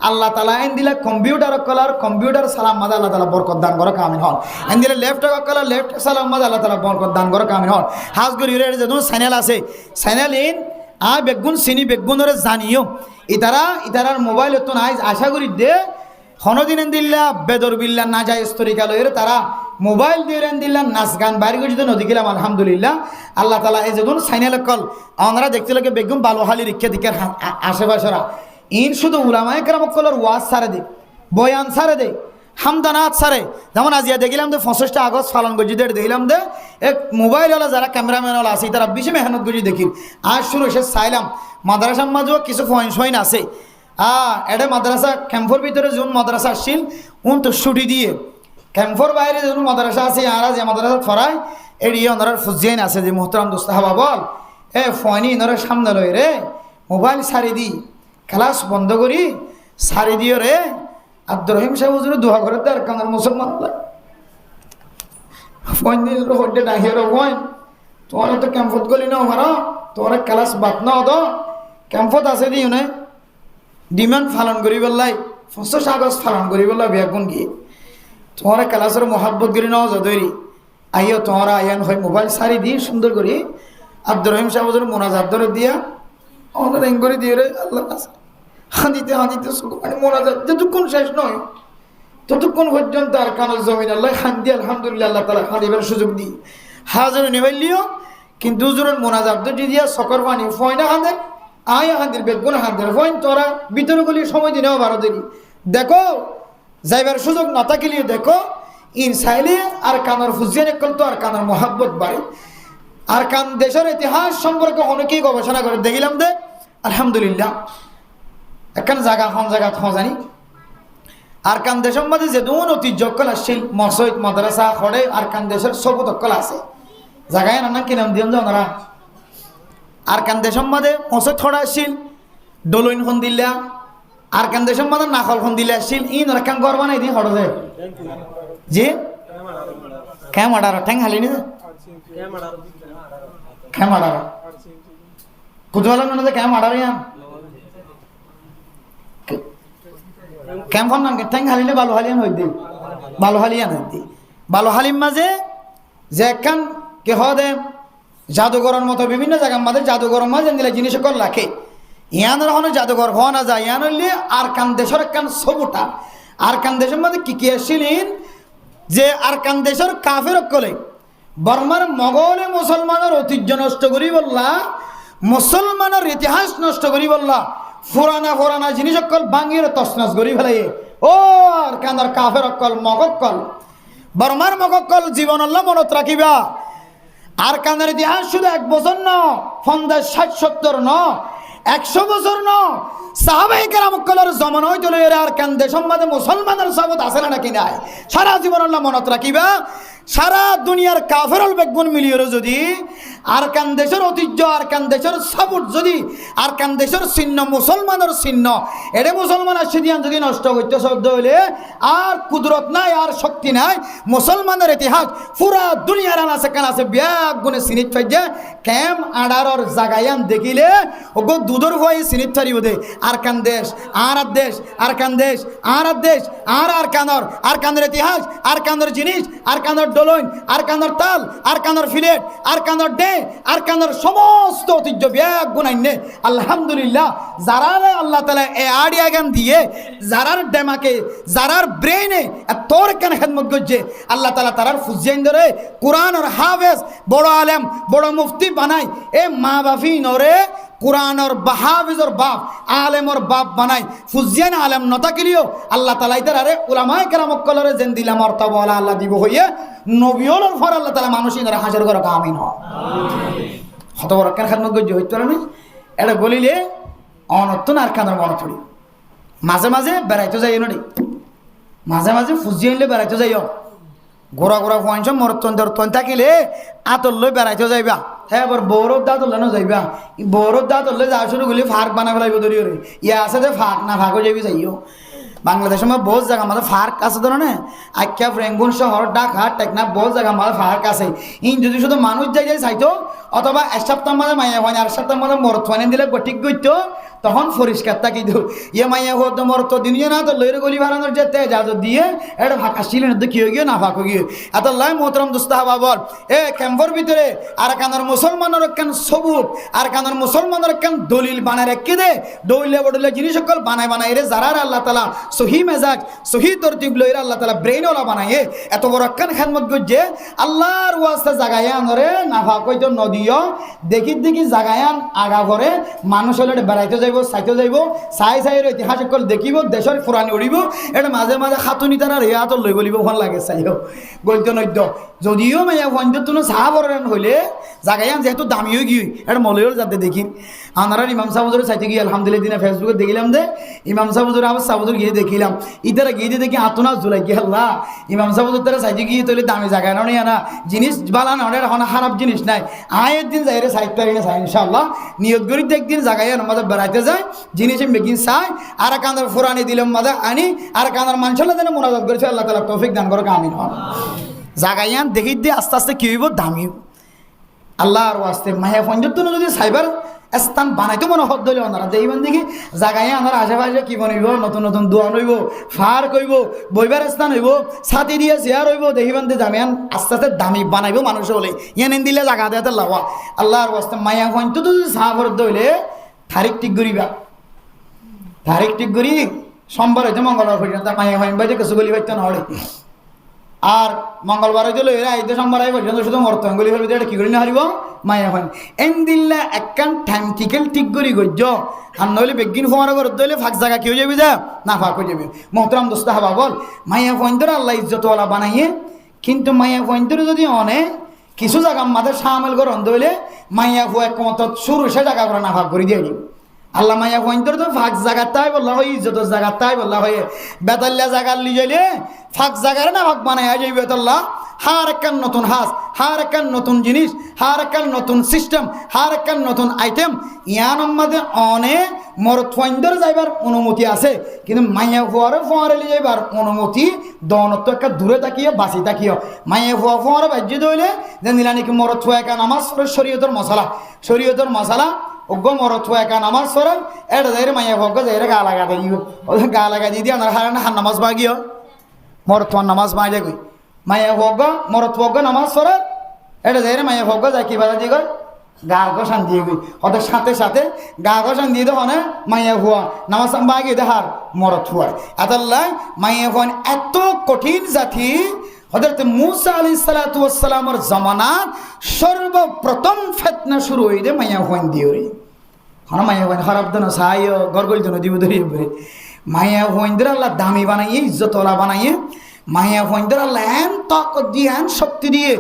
আল্লাহ তালা এন দিলে কম্পিউটার কলার কম্পিউটার সালাম মাদা আল্লাহ তালা বরকত দান করে কামিন হন এন দিলে লেফট কলার লেফট সালাম মাদা আল্লাহ তালা বরকত দান করে কামিন হন হাজগরির যে চ্যানেল আছে চ্যানেল ইন বেগুন চিনি বেগুনের জানিও ইতারার মোবাইল তো নাই আশা করি দে হনদিন দিল্লা বেদর বিল্লা না যায় স্তরিকালয়ের তারা মোবাইল দিয়ে দিল্লা নাচ গান বাইরে করে যদি নদী গেলাম আলহামদুলিল্লাহ আল্লাহ তালা এই যেগুন সাইনাল কল আমরা দেখতে লাগে বেগুন বালুহালি রিক্ষা দিকের আশেপাশেরা ইন শুধু উলামায়ে কেরামকলর ওয়াজ সারে দে বয়ান সারে দে হামদানাথ সারে যেমন আজিয়া দেখিলাম যে 25 আগস্ট পালন করছি দেখলাম দে এক মোবাইলওয়ালা যারা ক্যামেরাম্যানওয়ালা আছে তারা বেশি মেহনত করছি দেখি আজ শুরু এসে চাইলাম মাদ্রাসার মাঝেও কিছু ফয়েন আছে এটা মাদ্রাসা ক্যাম্পর ভিতরে যখন মাদ্রাসা আসছিল উন তো ছুটি দিয়ে ক্যাম্পর বাইরে যখন মাদ্রাসা আছে আর যে মাদ্রাসা ফরায় এড়িয়ে ওনার ফুজিয়াইন আছে যে মোহতারাম দোস্ত হাবা বল ফয়নি ওনারা সামনে লয় রে মোবাইল সারি দি ক্লাস বন্ধ করি সারি দিও রে আব্দুর রহিম সাহেব হুজুর দোয়া করে তার কানের মুসলমান ফোন দিয়ে হড্ডে ডাহিয়ে ফোন তোমার তো ক্যাম্পত গলি না ওরা তোমার ক্লাস বাদ না হতো ক্যাম্পত আছে দিও না ডিমান্ড পালন করি পেলাই 25 আগস্ট পালন করি পেলাই বেগুন গিয়ে তোমার ক্লাসের মহাব্বত করি নাও যদরি আইও তোমার আয়ান হয় মোবাইল সারি দিয়ে সুন্দর করি আব্দুর রহিম সাহেব হুজুর মোনাজাত ধরে দিয়া আমাদের এং করে দিয়ে রে আল্লাহ হাঁদিতে মানে মোনাজাত যতক্ষণ শেষ নয় ততক্ষণ পর্যন্ত আর কানের জমিন আল্লাহ হান্দি আলহামদুলিল্লাহ আল্লাহ তালা হাঁদিবার সুযোগ দিই হাজার নেবাইলিও কিন্তু হুজুরের মোনাজাত দিয়ে দিয়া সকর পানি ফয়না হাঁদে আয় হাঁদির বেগুন হাঁদের ফোন তোরা ভিতরে গলি সময় দিনেও ভালো দেখি দেখো যাইবার সুযোগ না থাকিলে দেখো ইনসাইলে আর কানার ফুজিয়ান একল তো আর কানার মহাব্বত বাড়ে আর কান দেশের ইতিহাস সম্পর্কে অনেকেই গবেষণা করে দেখিলাম দে আলহামদুলিল্লাহ একখান জায়গা হন জায়গা জানি আর কান দেশের মধ্যে যে দুন ঐতিহ্য কল আসছিল মসজিদ মাদ্রাসা খড়ে আর কান দেশের সবুত কল আছে জায়গায় নানা কিনাম দিম যে ওনারা আর কান দেশের মধ্যে মসজিদ খড়া আসছিল ডলইন খন দিল্লা আর কান দেশের মধ্যে নাখল খন দিলে আসছিল ইন আর কান গড় বানাই দিন খড় যে জি ক্যামাডার ঠ্যাং হালিনি ক্যামাডার কুদওয়ালা ননে ক্যামাডার ইয়ান ক্যাম্পন নাম ঠ্যাং হালিলে বালু হালিয়ান হই দি বালু হালিয়ান হই দি বালু হালিম মাঝে যে একখান কে হদে জাদুঘরের মতো বিভিন্ন জায়গার মাঝে জাদুঘরের মাঝে দিলে জিনিস কর রাখে ইয়ানের হনে জাদুঘর হওয়া না যায় ইয়ান হইলে আর কান দেশের একখান সবুটা আর কান দেশের মধ্যে কি আসছিলেন যে আর কান দেশের কাফের কলে বর্মার মগলে মুসলমানের ঐতিহ্য নষ্ট করি বললা মুসলমানের ইতিহাস নষ্ট করি বললা পুরানা জিনিস অকল ভাঙিয়ে তসনস করি ফেলাই ও আর কান্দার কাফের অকল মগকল বর্মার মগকল জীবন আল্লাহ মনত রাখিবা আর কান্দার ইতিহাস শুধু 1 বছর ন 50 60 70 ন 100 বছর ন সাহাবায়ে কেরাম কলের জমান হইতো আর কান দেশের মধ্যে মুসলমানের সাবত আছে না নাকি নাই সারা জীবন আল্লাহ মনত রাখিবা সারা দুনিয়ার কাফেরল বেগুন মিলিয়ে যদি আর কান দেশের ঐতিহ্য আর কান দেশের সাবুট যদি আর কান দেশের চিহ্ন মুসলমানের চিহ্ন এড়ে মুসলমান আসিদিয়ান যদি নষ্ট হইতে শব্দ হইলে আর কুদরত নাই আর শক্তি নাই মুসলমানের ইতিহাস পুরা দুনিয়ার আছে কান আছে ব্যাগ গুণে সিনিট ফাইজে ক্যাম আডারর জাগায়ান দেখিলে ওগো দুধর হয়ে সিনিট ফারিব দে আর কান দেশ আর দেশ আর কান দেশ আর দেশ আর কানের ইতিহাস আর কানের জিনিস আর কানের ডলইন আর কানের তাল আর কানের ফিলেট আর কানের ডে আর কানের সমস্ত ঐতিহ্য ব্যাগ গুনাইনে আলহামদুলিল্লাহ যারা আল্লাহ তাআলা এই আইডিয়া জ্ঞান দিয়ে যারার ডেমাকে যারার ব্রেইনে তোর কেন খেদমত করছে আল্লাহ তাআলা তারার ফুজিয়ান ধরে কোরআনের হাফেজ বড় আলেম বড় মুফতি বানাই এ মা বাফি নরে কোরআনের হাফেজর বাপ আলেমর বাপ বানাই ফুজিয়ান আলেম নতাকিলিও আল্লাহ তাআলা ইতারে উলামায়ে কেরাম কলরে যেন দিলা মর্তবা আল্লাহ দিব হইয়ে নবীওর ফর আল্লাহ তাআলা মানুষই ধরে হাজার করে আমিন আমিন কত বড় কেন খেদমত করছে হইতো না এটা বলিলে অনর্থন আর কানের মনে পড়ি মাঝে মাঝে বেড়াইতে যাই নড়ি মাঝে মাঝে ফুজিয়ানলে বেড়াইতে যাইও গোড়া পয়সা মরতন থাকিলে আতর লই বেড়াইতে যাইবা হ্যাঁ এবার বৌরব দা তোলেন যাইবা বৌরব দা তোলে যা শুরু করলে ফার্ক বানাবে লাগবে ধরি রে ইয়া আছে যে ফাঁক না ফাঁকও যাবি যাইও বাংলাদেশের মধ্যে বহুত জায়গা আমাদের ফার্ক আছে ধরো না আখ্যা ফ্রেঙ্গুন শহর ঢাকা টেকনাফ বহুত জায়গা আমাদের ফার্ক আছে ইন যদি শুধু মানুষ যাই চাইতো অথবা 1 সপ্তাহ মাঝে মাইয়া হয় 8 সপ্তাহ মাঝে মরত ফানে দিলে ঠিক করতো তখন পরিষ্কার থাকি দিও ইয়ে মাইয়া হতো মরত দিন না তো লইরে গলি ভাড়ানোর যে তেজ দিয়ে এটা ফাঁকা ছিলেন কি হয়ে গিয়ে না ফাঁক গিয়ে এত লাই মোহতরম দুস্তাহা বাবর এ ক্যাম্পর ভিতরে আর কানার মুসলমানের কেন সবুত আর কানার মুসলমানের কেন দলিল বানায় রেখে দে দৌলে বডলে জিনিস সকল বানায় রে যারা আল্লাহ তাআলা সহি মেজাজ সহি তরতিব লইরা আল্লাহ তাআলা ব্রেইনওয়ালা বানায় এত বড় কান খেদমত করছে আল্লাহর ওয়াস্তে জাগায় আনরে না ফাঁক হইতো নদীও দেখি জাগায় আন আগা ভরে মানুষ হলে বেড়াইতে যাইব চাইতে যাইব চাই ইতিহাস সকল দেখিব দেশের ফুরানি উড়িব এটা মাঝে মাঝে খাতুনি তারা রেহাত লই বলিব ভাল লাগে চাইও গলিত নদ্য যদিও মাইয়া ফন্দ চাহ বরেন হইলে জাগায়ান যেহেতু দামি হয়ে গিয়ে এটা মলয়র যাতে দেখি আপনারা ইমাম সাহুজুর চাইতে গিয়ে আলহামদুলিল্লাহ দিনে ফেসবুকে দেখিলাম দে ইমাম সাহুজুর আবার সাহুজুর গিয়ে দেখিলাম ইতারা গিয়ে দেখি আতনা জুলাই গিয়ে আল্লাহ ইমাম সাহুজুর তারা চাইতে গিয়ে তৈলে দামি জায়গায় নয় না জিনিস বালা নয় এখন খারাপ জিনিস নাই আয়ের দিন যাই রে সাহিত্য চাই ইনশাআল্লাহ নিয়ত করি একদিন জায়গায় আমাদের বেড়াইতে যায় জিনিস মেকিন চাই আর কান্দার ফুরানি দিলাম মাদা আনি আর কান্দার মানুষের যেন মোনাজাত করেছে আল্লাহ তাআলা তৌফিক দান করে আমিন হন জাগাইয়ান দেখি দিয়ে আস্তে আস্তে কি হইব দামি আল্লাহর ওয়াস্তে মাহে পঞ্জত যদি সাইবার স্থান বানাইতো মনে হদ দিলে ওনারা দেখবেন দেখি জাগাই আমার আশেপাশে কি বনিব নতুন দোয়ান হইব ফার কইব বইবার স্থান হইব ছাতি দিয়ে চেয়ার হইব দেখিবেন যে জামিয়ান আস্তে আস্তে দামি বানাইব মানুষ হলে ইয়ান দিলে জাগা দেওয়াতে লাভা আল্লাহর ওয়াস্তে মায়া পঞ্জত যদি চাহ ভরত হইলে তারিখ ঠিক করিবা তারিখ ঠিক করি সোমবার হইতে মঙ্গলবার পর্যন্ত মায়া হইন বাইতে কিছু গলি পাইতে নহলে আর মঙ্গলবার হইতে লইরা আইতে সোমবার আই পর্যন্ত শুধু মরত গলি ফেলবে এটা কি করি না হারিব মায়া হন এন দিল্লা একখান টাইম টিকেল ঠিক করি গজ্য আর নইলে বেগিন ফোয়ারা করে দইলে ফাঁক জায়গা কি হয়ে যাবে যা না ফাঁক হয়ে যাবে মোহতরাম দোস্ত হাবা বল মায়া ফোয়াইন্দর আল্লাহ ইজ্জতওয়ালা বানাইয়ে কিন্তু মায়া ফোয়াইন্দর যদি অনেক কিছু জায়গা মাদের সামিল করে দইলে মাইয়া ফুয়া কত শুরু সে জায়গা করে না ফাঁক করে দিয়ে দিব আল্লাহ মাইয়া ফোয়াইন্দর তো ফাঁক জায়গা তাই বললা হয় ইজ্জতের জায়গা তাই বললা হয় বেতাল্লা জায়গা লিজাইলে ফাঁক জায়গার না ফাঁক বানাই যাইবে বেতাল্লা হার একখান নতুন হাস হার একখান নতুন জিনিস হার একখান নতুন সিস্টেম হার একখান নতুন আইটেম ইয়ান মধ্যে অনেক মরদ ফাইন্দর যাইবার অনুমতি আছে কিন্তু মাইয়া ফুয়ারে ফুয়ারে যাইবার অনুমতি দনত্ব একটা দূরে তাকিয়ে বাঁচি তাকিয়ে মাইয়া ফুয়া ফুয়ারে বাজ্য দইলে যে নিলা নাকি মরদ ফুয়া একা নামাজ শরীয়তের মশালা অজ্ঞ মরদ ফুয়া একা নামাজ সরেন এটা যাইরে মাইয়া ফুয়া যাইরে গা লাগা দিই গা লাগা দিয়ে দিয়ে হারান হার নামাজ বাগিও মরদ ফুয়ার নামাজ বাঁধে গই মাইয়া ভোগ মরত ভোগ নামাজ পড়ে এটা যাই রে মাইয়া ভোগ যায় কি বাধা দিয়ে গই গা ঘষান দিয়ে গই ওদের সাথে সাথে গা ঘষান দিয়ে দেওয়া না মাইয়া ভুয়া নামাজ বাগি দেহার মরত হুয়ার এতাল্লাই মাইয়া ভুয়ান এত কঠিন জাতি হযরত মুসা আলাইহিস সালাতু ওয়াস সালামের জামানাত সর্বপ্রথম ফিতনা শুরু হইলে মাইয়া ভুয়ান দিয়ে রে হন মাইয়া ভুয়ান খারাপ দন সাহায্য গরগল দন দিব ধরিয়ে পড়ে মাইয়া ভুয়ান দের আল্লাহ দামি বানাইয়ে ইজ্জতওয়ালা বানাইয়ে মাইয়া ফইন্দর আল্লাহ এন তাকত দিয়ে এন শক্তি দিয়ে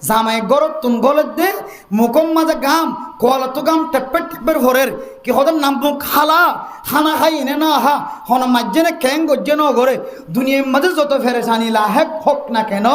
জামাই গরত তুন গলত দে মুকম মাঝে গাম কোয়ালত গাম টেপ্পের টেপ্পের ভরের কি হদের নাম খালা খানা খাই এনে না হা হন মাঝে ক্যাং গজ্জে ন ঘরে দুনিয়ার মাঝে যত ফেরেশানি লাহেক হোক না কেন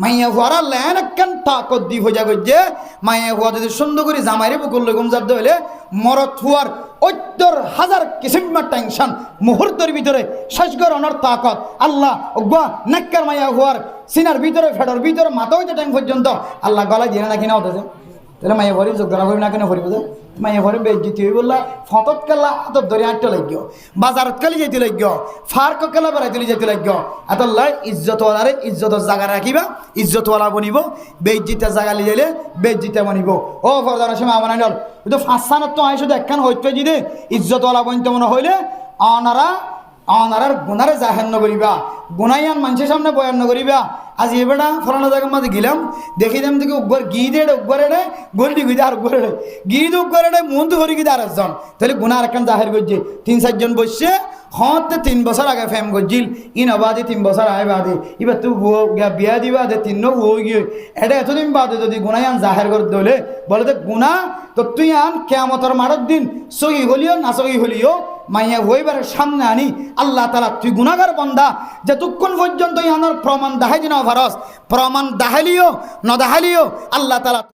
মাইয়া হুয়ারা ল্যান একখান তাকত দি হয়ে গজ্জে মাইয়া হুয়া যদি সুন্দর করে জামাইরে বুকুল লগুম জাদ হইলে মরত হুয়ার ৭০,০০০ কিসিমের টেনশন মুহূর্তের ভিতরে শেষ করানোর তাকত আল্লাহ অজ্ঞা নেককার মাইয়া হুয়ার সিনার ভিতরে ফেডর ভিতরে মাথা হইতে টাইম পর্যন্ত আল্লাহ গলায় দিয়ে না কিনা হতেছে তাহলে মাইয়া ভরি যোগ্যরা হইব না কেন ভরিব মাইয়া ভরি বেজ্জিতি হই বললা ফতত কাল্লা হাতত ধরে আটটা লাগ্য বাজারত কালি যাইতে লাগ্য ফার্ক কালা বেড়াইতে যাইতে লাগ্য আল্লাহ ইজ্জতওয়ালারে ইজ্জতের জায়গা রাখিবা ইজ্জতওয়ালা বনিব বেজ্জিতের জায়গা লিয়ে যাইলে বেজ্জিতে বনিব ও ফরদার সময় আমার আইডল তো ৫ সানত তো আইসো একখান হইতে যদি ইজ্জতওয়ালা বনতে মনে হইলে অনারার গুনারে জাহের নগরিবা গুনাইয়ান মানুষের সামনে বয়ান নগরিবা আজ এবেটা ফলানো জায়গার মাঝে গেলাম দেখি দাম থেকে উগ্গর গি দে উগ্গর এড়ে গল্ডি গুইদে আর উগ্গর এড়ে গি দে উগ্গর এড়ে মন্দ হরি গিয়ে আর একজন তাহলে গুনার একখান জাহের করছে ৩-৪ জন বসছে হতে ৩ বছর আগে ফেম করছিল ইন অবাদে 3 বছর আয় বাদে এবার তুই বিয়া দিবা দে ৩ হো গিয়ে এটা এতদিন বাদে যদি গুনাইয়ান জাহের করে দলে বলে তো গুনা তো তুই আন কেয়ামতের মাঠের দিন সহি হলিও না সহি হলিও মাইয়া হইবারের সামনে আনি আল্লাহ তাআলা তুই গুনাহগার বান্দা যতক্ষণ পর্যন্ত ইহানোর প্রমাণ দেখাই দিন ভারস প্রমাণ দেখালিও না দেখালিও আল্লাহ তাআলা